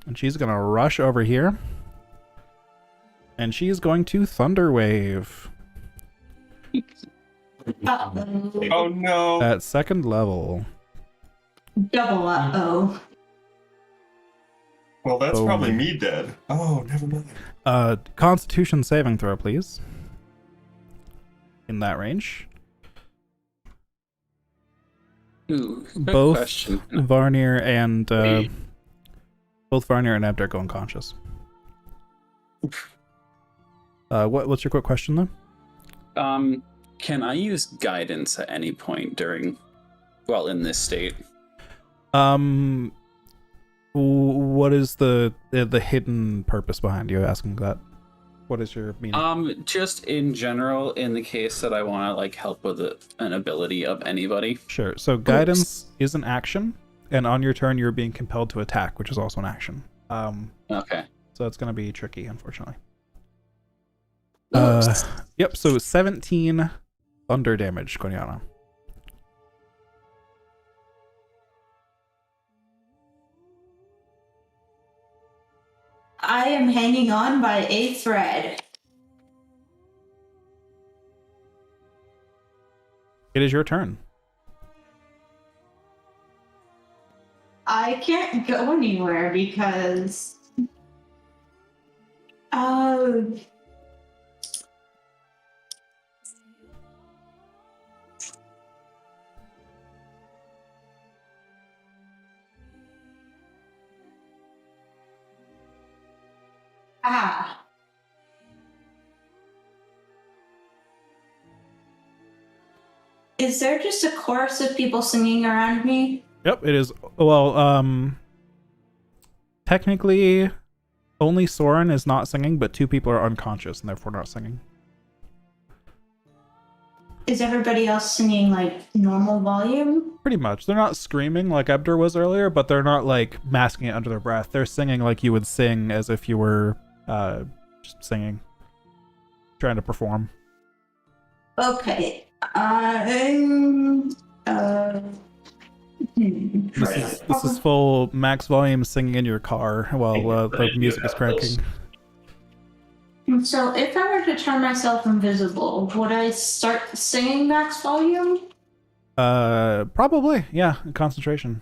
and she's gonna rush over here, and she's going to Thunder Wave. Uh-oh. Oh no! At 2nd level. Double uh-oh. Well, that's Boom. probably me dead. Oh, never mind. Constitution saving throw, please. In that range. Ooh, good Both question. Varnir and Ebder go unconscious. What's your quick question though? Can I use guidance at any point during, well, in this state? What is the hidden purpose behind you asking that? What is your meaning? Just in general, in the case that I want to like help with an ability of anybody. Sure. So guidance is an action, and on your turn, you're being compelled to attack, which is also an action. Okay. So it's going to be tricky, unfortunately. Oops. Yep. So 17 thunder damage, Konyana. I am hanging on by a thread. It is your turn. I can't go anywhere because... Oh... Ah. Is there just a chorus of people singing around me? Yep, it is. Well, technically, only Soren is not singing, but 2 people are unconscious and therefore not singing. Is everybody else singing like normal volume? Pretty much. They're not screaming like Ebder was earlier, but they're not like masking it under their breath. They're singing like you would sing as if you were just singing, trying to perform. Okay. This is full max volume singing in your car while the music is cranking. So if I were to turn myself invisible, would I start singing max volume? Probably, yeah. Concentration.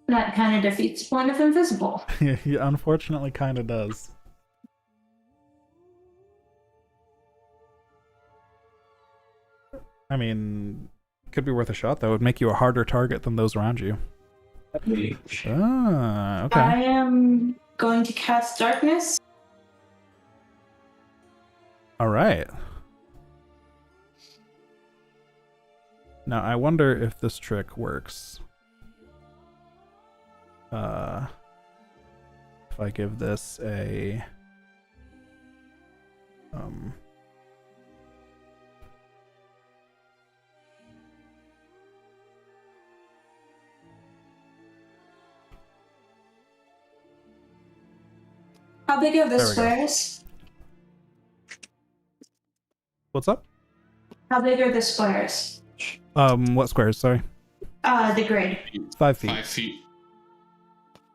That kind of defeats the point of invisible. Yeah, unfortunately, kind of does. I mean, could be worth a shot, though. It would make you a harder target than those around you. Ah, okay. I am going to cast darkness. All right. Now, I wonder if this trick works. If I give this a... How big are the There we go. squares? What's up? How big are the squares? What squares? Sorry. The grid. 5 feet. 5 feet.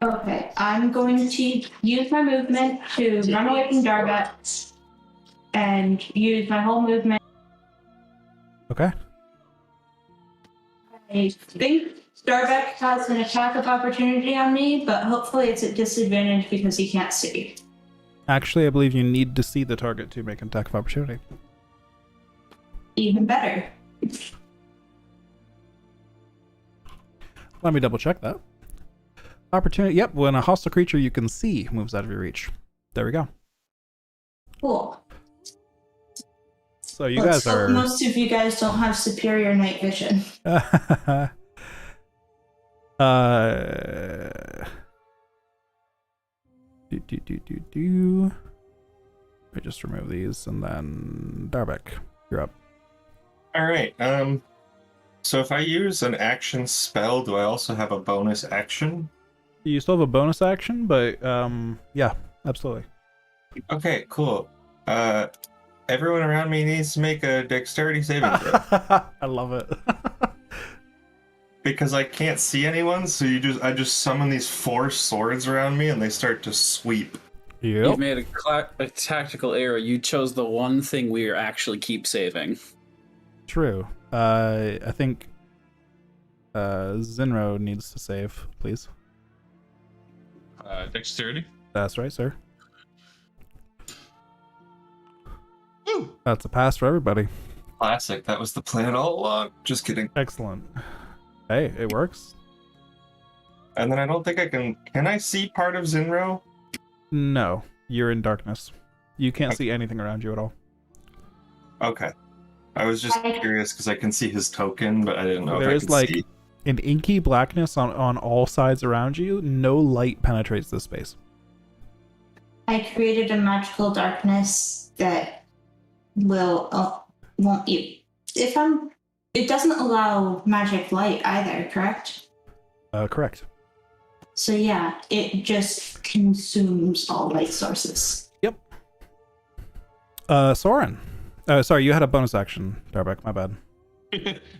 Okay, I'm going to use my movement to run away from Darbat and use my whole movement. Okay. I think Darbat has an attack of opportunity on me, but hopefully it's at disadvantage because he can't see. Actually, I believe you need to see the target to make an attack of opportunity. Even better. Let me double check that. Opportunity. Yep, when a hostile creature you can see moves out of your reach. There we go. Cool. So you Let's guys hope are... most of you guys don't have superior night vision. Let me just remove these and then Darbeck, you're up. All right. So if I use an action spell, do I also have a bonus action? You still have a bonus action, but yeah, absolutely. Okay, cool. Everyone around me needs to make a dexterity saving throw. I love it. Because I can't see anyone, so I just summon these 4 swords around me and they start to sweep. Yep. You've made a tactical error. You chose the one thing we actually keep saving. True. I think Zinro needs to save, please. Dexterity. That's right, sir. Woo! That's a pass for everybody. Classic. That was the plan all along. Just kidding. Excellent. Hey, it works. And then I don't think I can... Can I see part of Zinro? No, you're in darkness. You can't see anything around you at all. Okay. I was just curious because I can see his token, but I didn't know There if I is could like see. an inky blackness on all sides around you. No light penetrates this space. I created a magical darkness that won't you. It doesn't allow magic light either, correct? Correct. So yeah, it just consumes all light sources. Yep. Soren. Sorry, you had a bonus action, Darbeck. My bad.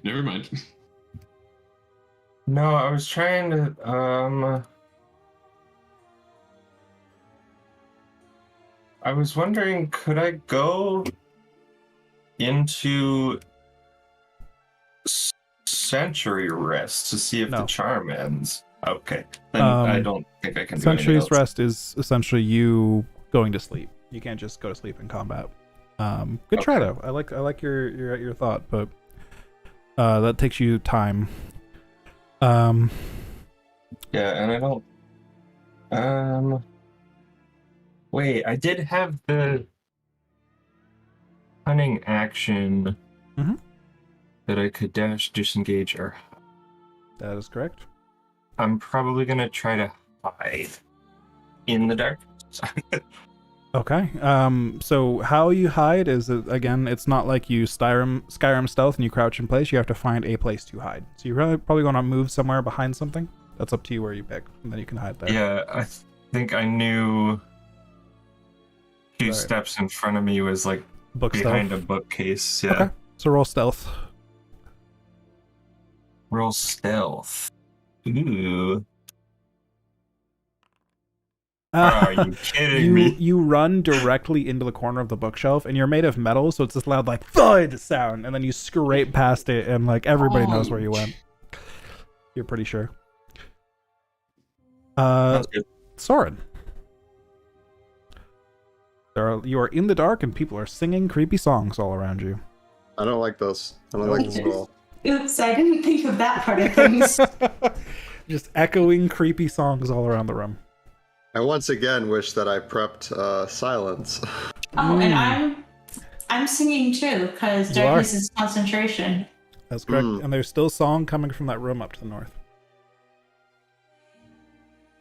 Never mind. No, I was trying to, I was wondering, could I go into Century Rest to see if No. the charm ends? Okay. Then I don't think I can do anything Century's else. Rest is essentially you going to sleep. You can't just go to sleep in combat. Good try though. I like your thought, but that takes you time. Yeah, and I don't. Wait, I did have the cunning action that I could dash, disengage, or That is correct. I'm probably gonna try to hide in the dark. Okay. So how you hide is again, it's not like you Skyrim stealth and you crouch in place. You have to find a place to hide. So you're probably going to move somewhere behind something. That's up to you where you pick, and then you can hide there. Yeah, I think I knew 2 Right. steps in front of me was like Book behind stealth. a bookcase. Yeah. Okay. So roll stealth. Roll stealth. Ooh. Are you kidding me? You run directly into the corner of the bookshelf, and you're made of metal, so it's this loud like thud sound, and then you scrape past it, and like everybody knows where you went. You're pretty sure. Sounds good. Soren. You are in the dark, and people are singing creepy songs all around you. I don't like those. I don't like them at all. Oops, I didn't think of that part of things. Just echoing creepy songs all around the room. I once again wish that I prepped silence. Oh, and I'm singing too, because You darkness are. is concentration. That's correct. And there's still song coming from that room up to the north.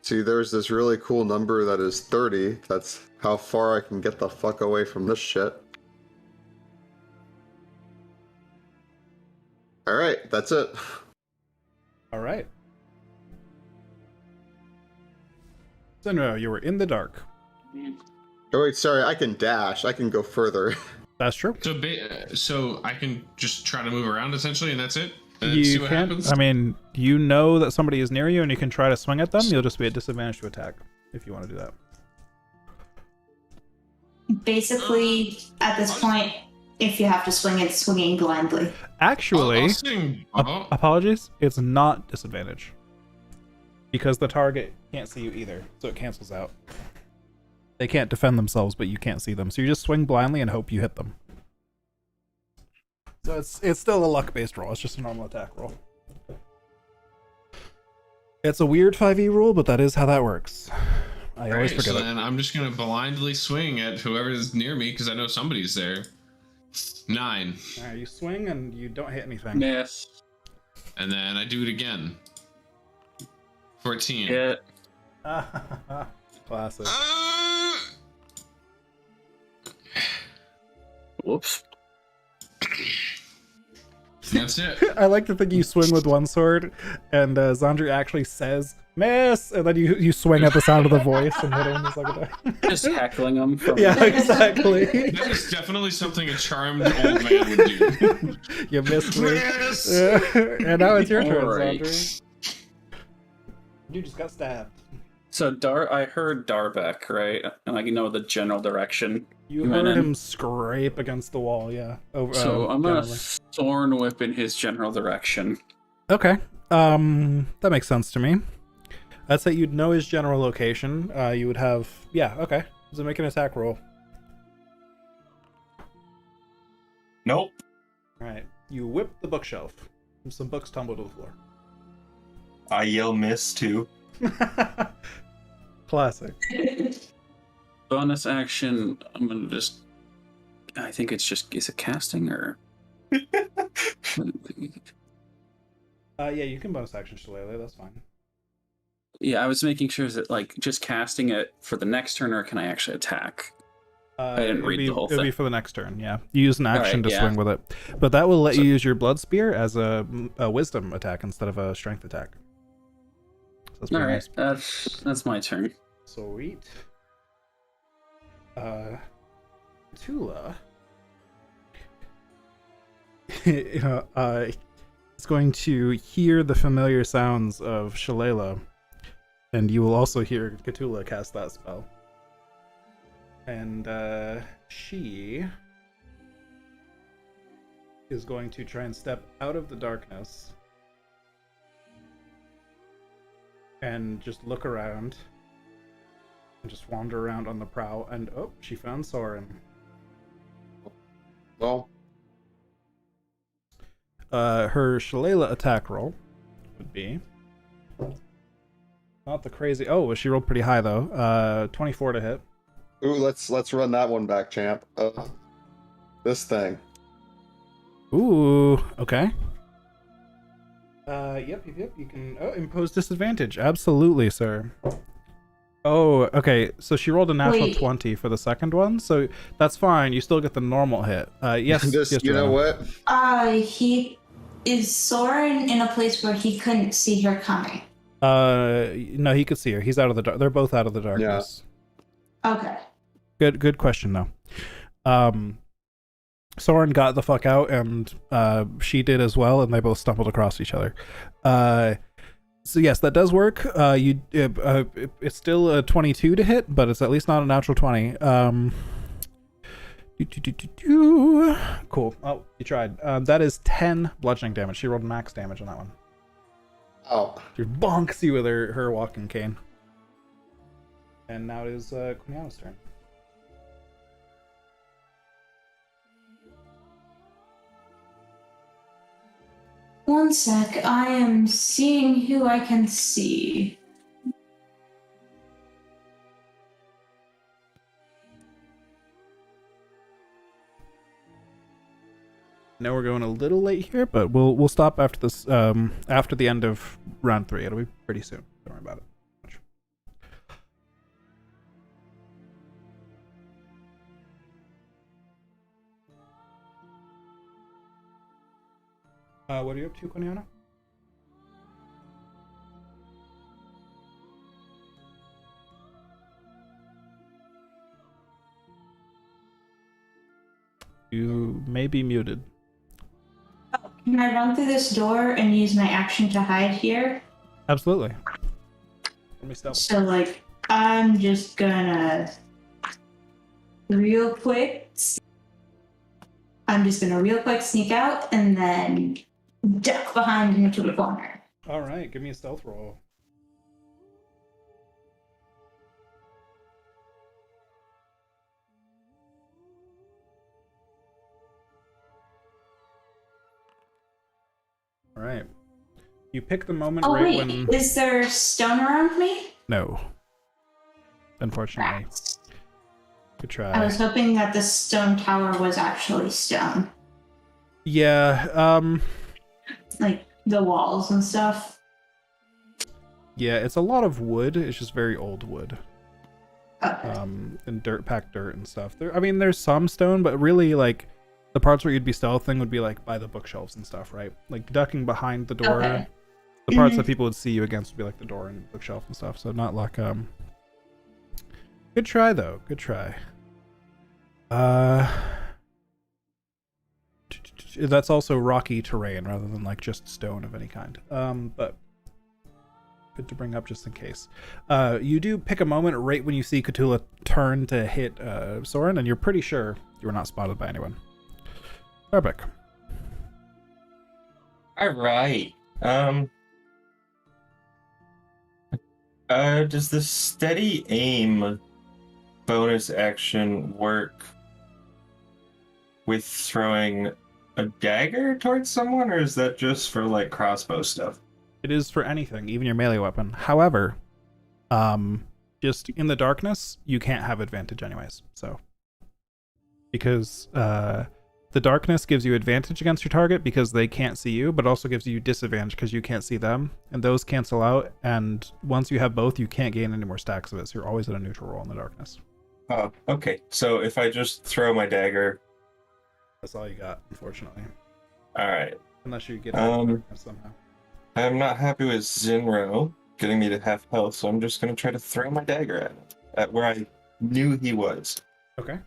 See, there's this really cool number that is 30. That's how far I can get the fuck away from this shit. Alright, that's it. All right. So no, you were in the dark. Oh wait, sorry, I can dash. I can go further. That's true. So I can just try to move around essentially, and that's it. And see You what can. happens. I mean, you know that somebody is near you, and you can try to swing at them. You'll just be at disadvantage to attack if you want to do that. Basically, at this point, if you have to swing, it's swinging blindly. Actually, I'll sing. apologies. It's not disadvantage because the target can't see you either, so it cancels out. They can't defend themselves, but you can't see them. So you just swing blindly and hope you hit them. So it's still a luck-based roll. It's just a normal attack roll. It's a weird 5e rule, but that is how that works. I always forget so it. then I'm just gonna blindly swing at whoever's near me because I know somebody's there. 9, All right, you swing and you don't hit anything. Yes. and then I do it again. 14. Yeah. Classic. Whoops. That's it. I like to think you swing with one sword, and Zandri actually says "miss," and then you swing at the sound of the voice and hit him the second time. Just heckling them from Yeah, exactly. That is definitely something a charmed old man would do. You missed me. Miss! And now it's your turn, Alright. Zandri. You just got stabbed. So I heard Darbeck, right? And I know the general direction. You went heard in. him scrape against the wall, yeah. Over, So I'm gonna generally. thorn whip in his general direction. Okay. That makes sense to me. I'd say you'd know his general location. You would have... Yeah, okay. So make an attack roll. Nope. Alright. You whip the bookshelf. And some books tumble to the floor. I yell miss too. Classic. Bonus action, I'm gonna just... I think it's just... Is it casting or... Yeah, you can bonus action Shillelagh, that's fine. Yeah, I was making sure that like just casting it for the next turn, or can I actually attack? I didn't read the whole It'll be thing. for the next turn, yeah. You use an action Alright, to yeah. swing with it. But that will let So- you use your blood spear as a wisdom attack instead of a strength attack. So that's All pretty right, nice. that's my turn. Sweet. Tula is going to hear the familiar sounds of Shalala, and you will also hear Cthulhu cast that spell. And she is going to try and step out of the darkness and just look around and just wander around on the prow. And oh, she found Soren. Well, Her Shalala attack roll would be not the crazy. Oh, she rolled pretty high though. 24 to hit. ooh, let's run that one back, champ. This thing. Ooh, okay. Yep. You can impose disadvantage. Absolutely, sir. Oh, okay. So she rolled a natural Wait. 20 for the second one, so that's fine. You still get the normal hit. Yes. Just, yes, you know Joanna. what? Is Soren in a place where he couldn't see her coming? No, he could see her. He's out of the dark. They're both out of the darkness. Okay. Good question though. Soren got the fuck out, and she did as well, and they both stumbled across each other. So yes, that does work. It's still a 22 to hit, but it's at least not a natural 20. Cool. Oh, you tried. That is 10 bludgeoning damage. She rolled max damage on that one. Oh, She bonks you with her walking cane. And now it is Quiniana's turn. One sec. I am seeing who I can see. Now we're going a little late here, but we'll stop after this. After the end of round 3, it'll be pretty soon. Don't worry about it. What are you up to, Quiniana? You may be muted. Can I run through this door and use my action to hide here? Absolutely. Let me stealth. So, like, I'm just gonna real quick sneak out and then duck behind into the corner. All right, give me a stealth roll. All right. You pick the moment Oh, right wait, when... is there stone around me? No. Unfortunately. Rats. Good try. I was hoping that the stone tower was actually stone. Yeah, Like, the walls and stuff. yeah, it's a lot of wood. It's just very old wood. Okay. And packed dirt and stuff. There's some stone, but really, like, the parts where you'd be stealthing would be, like, by the bookshelves and stuff, right? Like, ducking behind the door. Okay. The parts that people would see you against would be, like, the door and bookshelf and stuff. So not like, Good try, though. Good try. That's also rocky terrain rather than, like, just stone of any kind. But good to bring up just in case. You do pick a moment right when you see Cthulhu turn to hit Soren, and you're pretty sure you were not spotted by anyone. Arbek. All right. Does the steady aim bonus action work with throwing a dagger towards someone, or is that just for like crossbow stuff? It is for anything, even your melee weapon. However, just in the darkness, you can't have advantage anyways. So, because the darkness gives you advantage against your target because they can't see you, but also gives you disadvantage because you can't see them, and those cancel out. And once you have both, you can't gain any more stacks of it, so you're always at a neutral roll in the darkness. Oh, okay. So if I just throw my dagger, That's all you got, unfortunately. all right. Unless you get out of the darkness somehow. I'm not happy with Zinro getting me to half health, so I'm just gonna try to throw my dagger at him, at where I knew he was. Okay.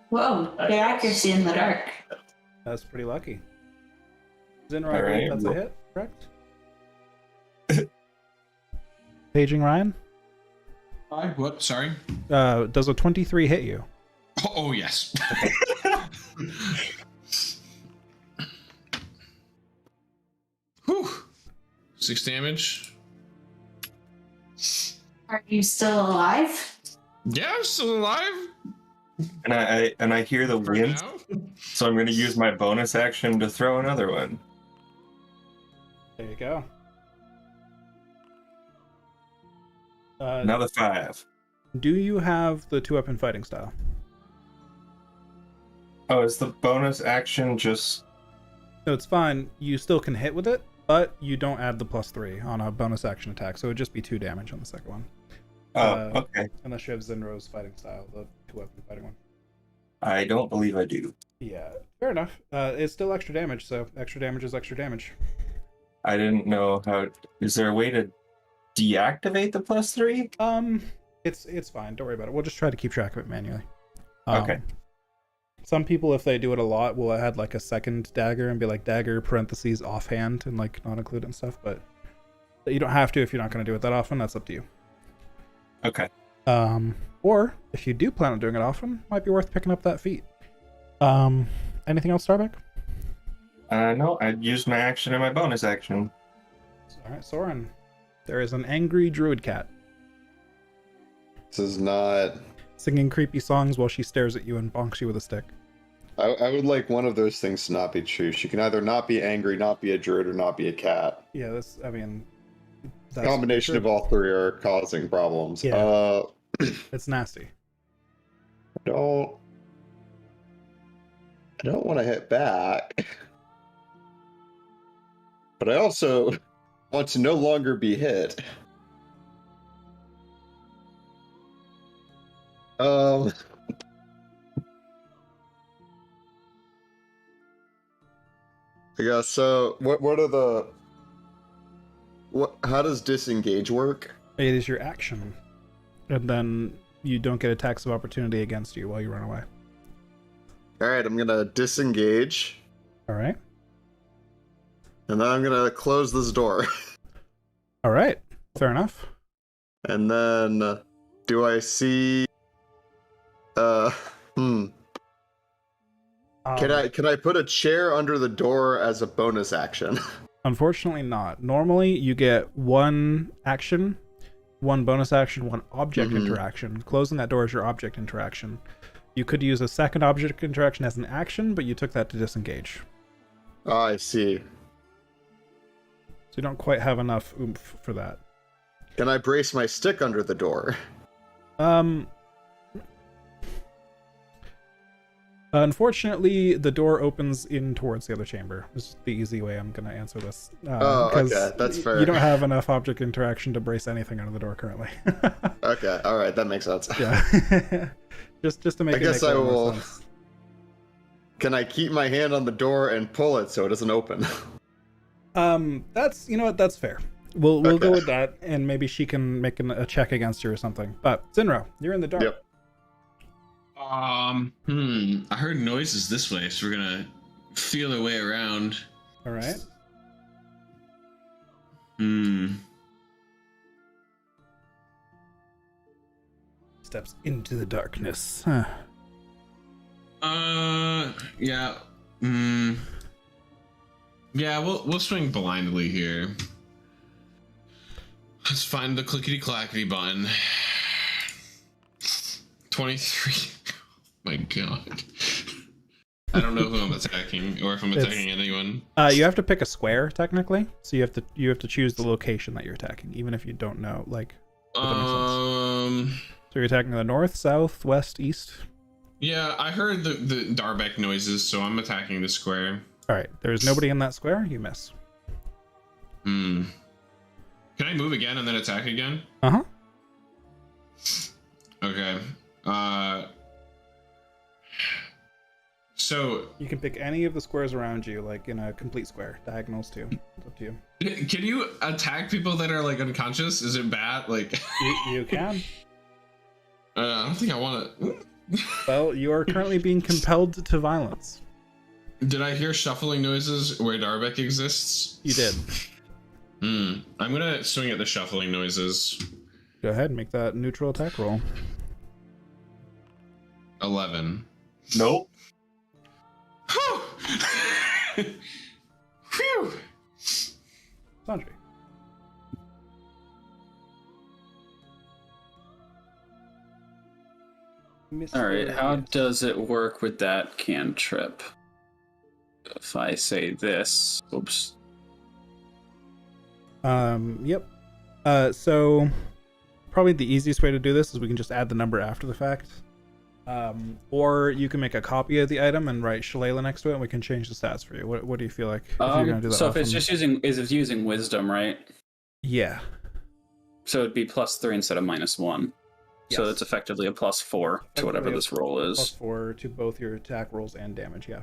Whoa, good accuracy in the dark. That's pretty lucky. Zinro, All right, that's a well- hit, correct? Paging Ryan? What? Sorry. Does a 23 hit you? Oh yes. Whew. 6 damage. Are you still alive? Yeah, I'm still alive. And I hear the For wind, now. so I'm gonna use my bonus action to throw another one. There you go. Another 5. Do you have the 2-weapon fighting style? Oh, is the bonus action just... No, it's fine. You still can hit with it, but you don't add the +3 on a bonus action attack, so it would just be 2 damage on the second one. Oh, okay. Unless you have Zinro's fighting style, the 2-weapon fighting one. I don't believe I do. Yeah, fair enough. It's still extra damage, so extra damage is extra damage. I didn't know how... Is there a way to deactivate the +3? It's fine. Don't worry about it. We'll just try to keep track of it manually. Okay. Some people, if they do it a lot, will add like a second dagger and be like dagger parentheses offhand and like not include it and stuff. But you don't have to if you're not going to do it that often. That's up to you. Okay. Or if you do plan on doing it often, might be worth picking up that feat. Anything else, Starbuck? No, I'd use my action and my bonus action. All right, Soren. There is an angry druid cat This is not. singing creepy songs while she stares at you and bonks you with a stick. I would like one of those things to not be true. She can either not be angry, not be a druid, or not be a cat. Yeah, that's Combination of all three are causing problems. Yeah. It's nasty. I don't want to hit back, but I also want to no longer be hit. Yeah, so what are the how does disengage work? It is your action, and then you don't get attacks of opportunity against you while you run away. Alright, I'm gonna disengage, All right. and then I'm gonna close this door. All right. Fair enough. And then do I see can I put a chair under the door as a bonus action? Unfortunately not. Normally you get one action, one bonus action, one object interaction. Closing that door is your object interaction. You could use a second object interaction as an action, but you took that to disengage. Oh, I see. So you don't quite have enough oomph for that. Can I brace my stick under the door? Unfortunately, the door opens in towards the other chamber. This is the easy way I'm going to answer this. Okay, that's fair. You don't have enough object interaction to brace anything under the door currently. Okay, alright, that makes sense. Yeah. just to make I it guess make I a little will. more sense. Can I keep my hand on the door and pull it so it doesn't open? That's, you know what, that's fair. We'll Okay. go with that, and maybe she can make a check against you or something. But Zinro, you're in the dark. Yep. I heard noises this way, so we're gonna feel our way around. All right. Steps into the darkness. Huh. Yeah. Yeah, we'll swing blindly here. Let's find the clickety clackety button. 23. My god. I don't know who I'm attacking or if I'm attacking anyone. You have to pick a square technically, so you have to choose the location that you're attacking, even if you don't know. Like, if that makes sense. So you're attacking the north, south, west, east. Yeah, I heard the Darbeck noises, so I'm attacking the square. All right, there's nobody in that square. You miss. Hmm. Can I move again and then attack again? Uh-huh. Okay. So You can pick any of the squares around you, like in a complete square. Diagonals too. It's up to you. can you attack people that are like unconscious? Is it bad? Like You can. I don't think I want to. Well, you are currently being compelled to violence. Did I hear shuffling noises where Darbeck exists? You did. I'm gonna swing at the shuffling noises. Go ahead, make that neutral attack roll. 11. Nope. Phew. Sandri. All right, how Miscellaneous. does it work with that cantrip? If I say this, oops. Yep. So probably the easiest way to do this is we can just add the number after the fact. Or you can make a copy of the item and write Shillelagh next to it, and we can change the stats for you. What do you feel like if you're gonna do that? So if it's often? just using wisdom, right? Yeah. So it'd be +3 instead of -1. So Yes. it's effectively a +4 to whatever Effectively a this roll is. +4 to both your attack rolls and damage. Yeah.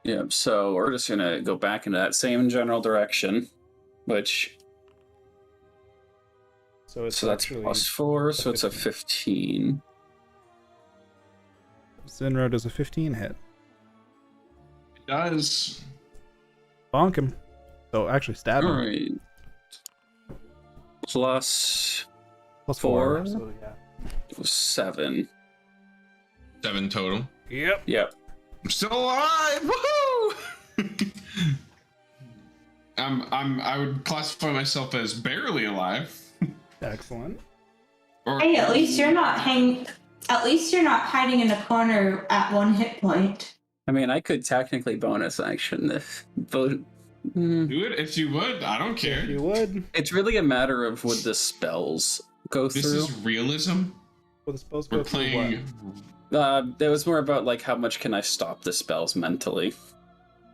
Yeah, so we're just gonna go back into that same general direction, which So it's that's actually +4, so it's a 15. Zinro does a 15 hit. It does. Bonk him. So actually stab him. All right. Plus Plus 4. So yeah. 7. 7 total. Yep. Yep. I'm still alive! Woohoo! I would classify myself as barely alive. Excellent. Or Hey, at least you're not hiding in a corner at 1 hit point. I mean, I could technically bonus action if do it if you would. I don't care. If you would. It's really a matter of would the spells go This through. is realism. Well, the spells We're go through playing. what? It was more about like how much can I stop the spells mentally,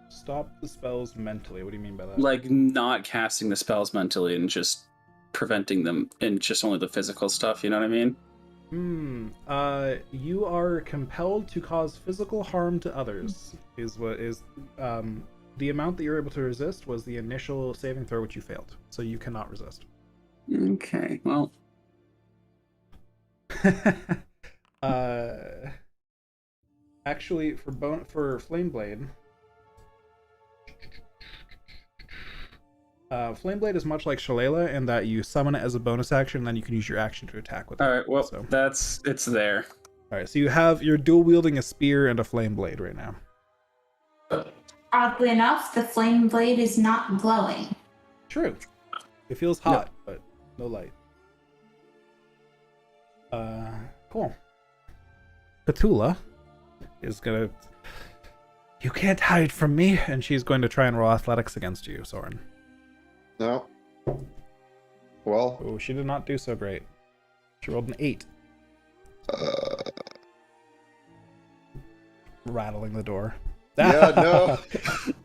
Stop the spells mentally. What do you mean by that? like not casting the spells mentally and just preventing them in just only the physical stuff. You know what I mean? You are compelled to cause physical harm to others. Is what is the amount that you're able to resist was the initial saving throw which you failed. So you cannot resist. Okay. Well, Actually, for Flameblade, Flameblade is much like Shillelagh in that you summon it as a bonus action, and then you can use your action to attack with it. all right. Well, So. it's there. All right, so you're dual wielding a spear and a Flameblade right now. Oddly enough, the flame blade is not glowing. True. It feels hot, but no light. Cool. Petula is gonna. You can't hide from me, and she's going to try and roll athletics against you, Soren. No. Well, Oh, she did not do so great. She rolled an 8, rattling the door. yeah, no.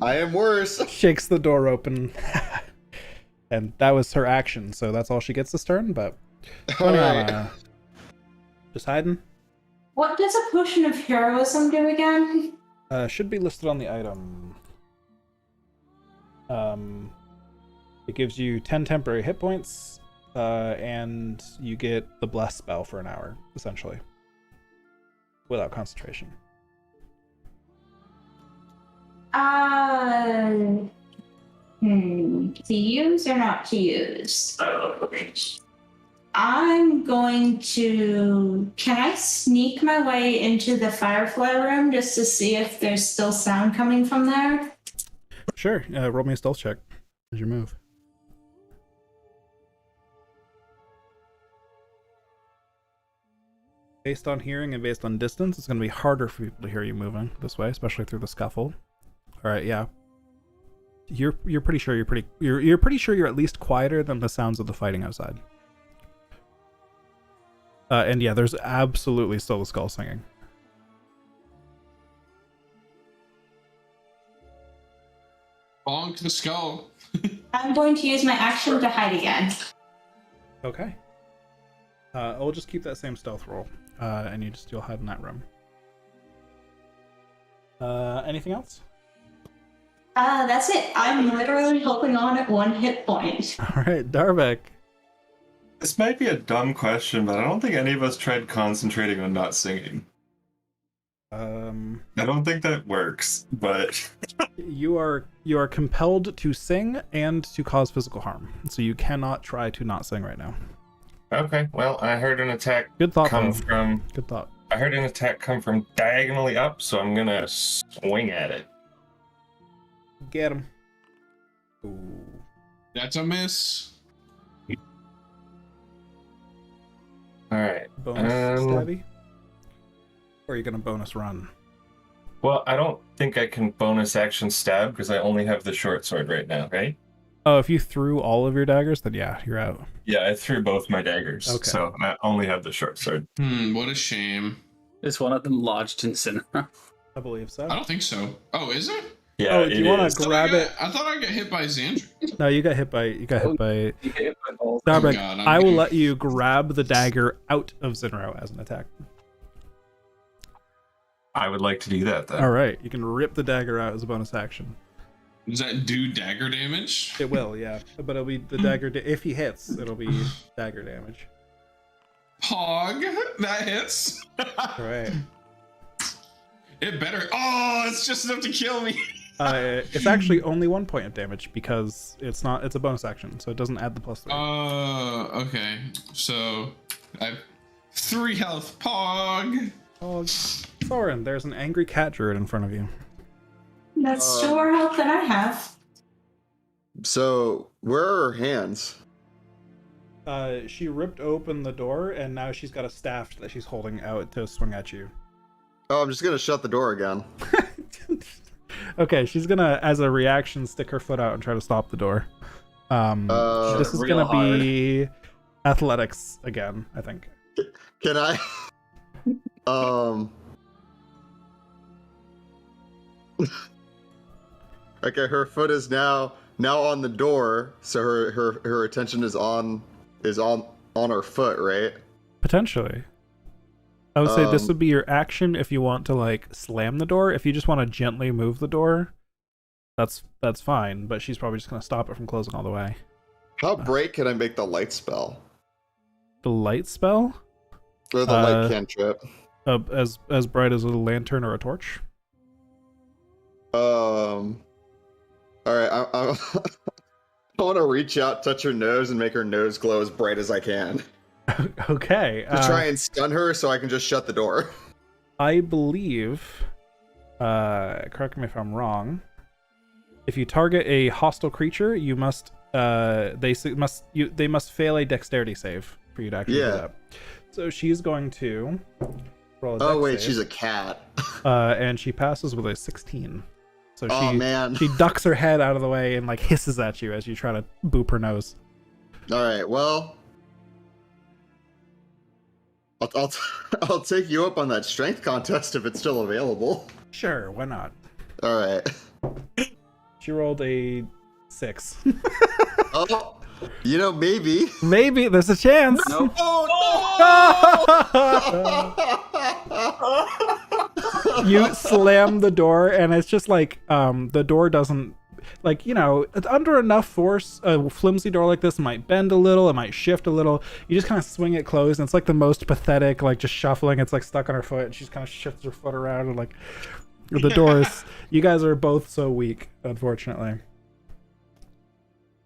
I am worse. Shakes the door open, and that was her action. So that's all she gets this turn. But All right. just hiding. What does a potion of heroism do again? Should be listed on the item. It gives you 10 temporary hit points, and you get the bless spell for an hour, essentially, without concentration. To use or not to use? I don't know what it means. I'm going to. Can I sneak my way into the Firefly room just to see if there's still sound coming from there? Sure. Roll me a stealth check as you move. Based on hearing and based on distance, it's going to be harder for people to hear you moving this way, especially through the scuffle. All right, yeah. You're pretty sure you're pretty sure you're at least quieter than the sounds of the fighting outside. And yeah, there's absolutely still the skull singing. Bonk the skull. I'm going to use my action to hide again. Okay. I'll just keep that same stealth roll, and you'll hide in that room. Anything else? That's it. I'm literally holding on at 1 hit point. All right, Darvik. This might be a dumb question, but I don't think any of us tried concentrating on not singing. I don't think that works, but You are compelled to sing and to cause physical harm, so you cannot try to not sing right now. okay. Well, I heard an attack Good thought, come though. from. Good thought. I heard an attack come from diagonally up, so I'm gonna swing at it. Get him. Ooh. That's a miss. All right. Bonus stabby? Or are you gonna bonus run? Well, I don't think I can bonus action stab because I only have the short sword right now, right? Oh, if you threw all of your daggers, then yeah, you're out. Yeah, I threw both my daggers, Okay. so I only have the short sword. What a shame. Is one of them lodged in Cinema? I believe so. I don't think so. Oh, is it? Yeah, Oh, do you want to grab it? I thought I got hit by Xandra. No, you got hit by. Darvik, Oh, God, I will let you grab the dagger out of Zinro as an attack. I would like to do that, then. All right, you can rip the dagger out as a bonus action. Does that do dagger damage? It will, yeah, but it'll be the dagger. If he hits, it'll be dagger damage. Pog, that hits. All right. It better. Oh, it's just enough to kill me. It's actually only 1 point of damage because it's a bonus action, so it doesn't add the +3. Okay. So I have 3 health. Pog. Oh, Thorin, there's an angry cat druid in front of you. That's still more health than I have. So, where are her hands? She ripped open the door, and now she's got a staff that she's holding out to swing at you. Oh, I'm just gonna shut the door again. Okay, she's gonna, as a reaction, stick her foot out and try to stop the door. This is real gonna be athletics again, I think. Can I? Okay, her foot is now on the door, so her attention is on her foot, right? Potentially. I would say this would be your action if you want to like slam the door. If you just want to gently move the door, that's fine. But she's probably just gonna stop it from closing all the way. How bright can I make the light spell? The light spell? Or the light cantrip? As bright as a lantern or a torch. All right, I want to reach out, touch her nose, and make her nose glow as bright as I can. Okay. To try and stun her so I can just shut the door. I believe, correct me if I'm wrong, if you target a hostile creature, you must they must fail a dexterity save for you to actually do that. So she's going to roll a dex save. She's a cat. And she passes with a 16. So she ducks her head out of the way and like hisses at you as you try to boop her nose. All right, well, I'll take you up on that strength contest if it's still available. Sure, why not? All right. She rolled a 6. Oh, maybe. Maybe there's a chance. Nope. You slam the door, and it's just like the door doesn't, like, it's under enough force. A flimsy door like this might bend a little, it might shift a little. You just kind of swing it closed, and it's like the most pathetic, like just shuffling. It's like stuck on her foot, and she just kind of shifts her foot around, and like the doors. You guys are both so weak, unfortunately.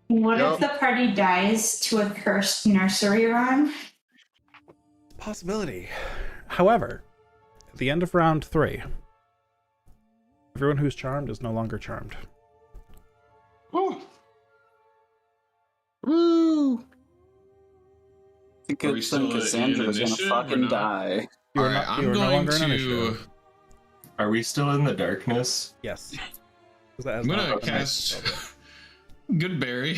What if the party dies to a cursed nursery rhyme? Possibility. However, at the end of round 3, everyone who's charmed is no longer charmed. Oh. Woo! The good thing Cassandra's gonna fucking die. You are Alright, not. I'm You are no going longer in to. initiative. Are we still in the darkness? Yes. I'm gonna cast Goodberry.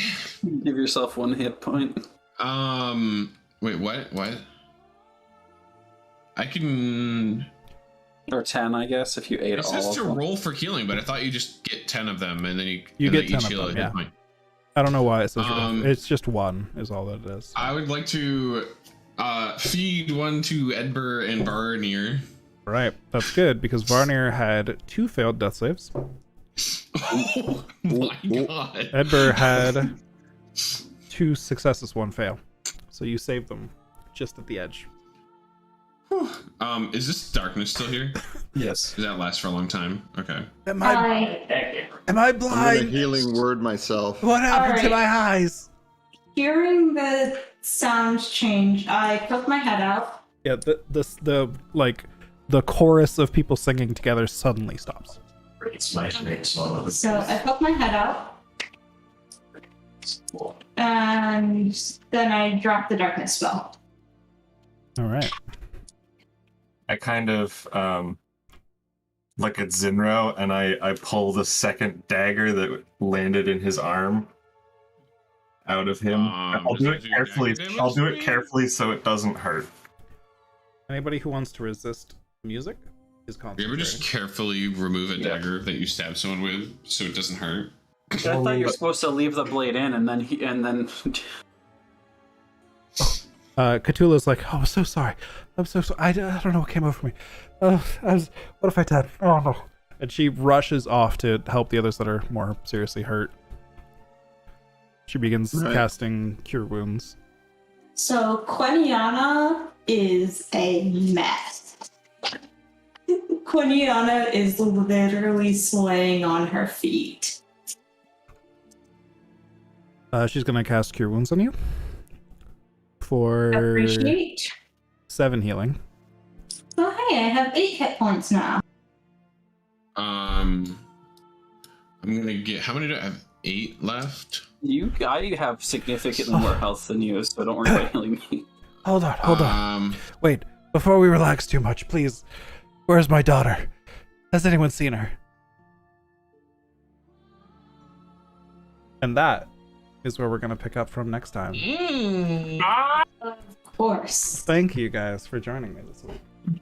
Give yourself 1 hit point. Wait, what? I can. Or 10, I guess, if you ate It all says of to them. roll for healing, but I thought you just get 10 of them and then you You and get they 10 each of heal them, a hit yeah. point. I don't know why it says it's just one is all that it is. I would like to feed one to Edbur and Barnier. Right, that's good because Varnier had 2 failed death saves. Oh my god. Edbur had 2 successes, 1 fail. So you saved them just at the edge. Is this darkness still here? Yes. Does that last for a long time? Okay. Am I am I I'm gonna healing word myself. What happened to Alright. my eyes? Hearing the sounds change, I poke my head out. Yeah, the chorus of people singing together suddenly stops. It's my next one. So I poke my head out, and then I drop the darkness spell. All right. I kind of look at Zinro and I pull the second dagger that landed in his arm out of him. I'll do it does it do carefully. dagger I'll do damage? it carefully so it doesn't hurt. Anybody who wants to resist music is You concentrating. ever just carefully remove a dagger that you stab someone with so it doesn't hurt? I thought you were supposed to leave the blade in and then Cthulhu's like, oh, I'm so sorry. I'm so sorry. I don't know what came over me. What have I done? Oh, no. And she rushes off to help the others that are more seriously hurt. She begins casting Cure Wounds. So Quiniana is a mess. Quiniana is literally swaying on her feet. She's going to cast Cure Wounds on you. For Appreciate. 7 healing. Oh, hey, I have 8 hit points now. I'm gonna get. How many do I have? 8 left. I have significantly more health than you, so don't worry about healing me. Hold on. Wait, before we relax too much, please. Where's my daughter? Has anyone seen her? And that is where we're going to pick up from next time. Of course. Thank you guys for joining me this week.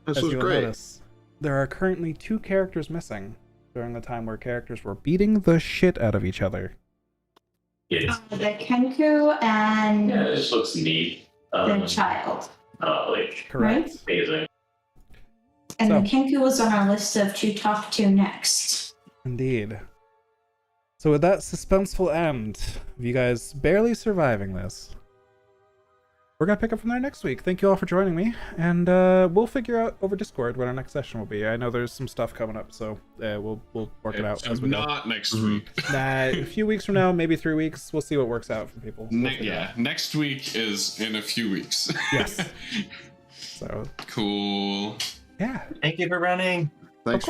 This As was you will great. notice, there are currently 2 characters missing during the time where characters were beating the shit out of each other. Yes. The Kenku and Yeah, this looks neat. the child. Like, Correct. amazing. And So- the Kenku was on our list of to talk to next. Indeed. So with that suspenseful end of you guys barely surviving this, we're going to pick up from there next week. Thank you all for joining me, and we'll figure out over Discord what our next session will be. I know there's some stuff coming up, so we'll work it out So as we go. not next week. A few weeks from now, maybe 3 weeks. We'll see what works out for people. We'll figure it out. Next week is in a few weeks. Yes. So, Cool. yeah. Thank you for running. Thanks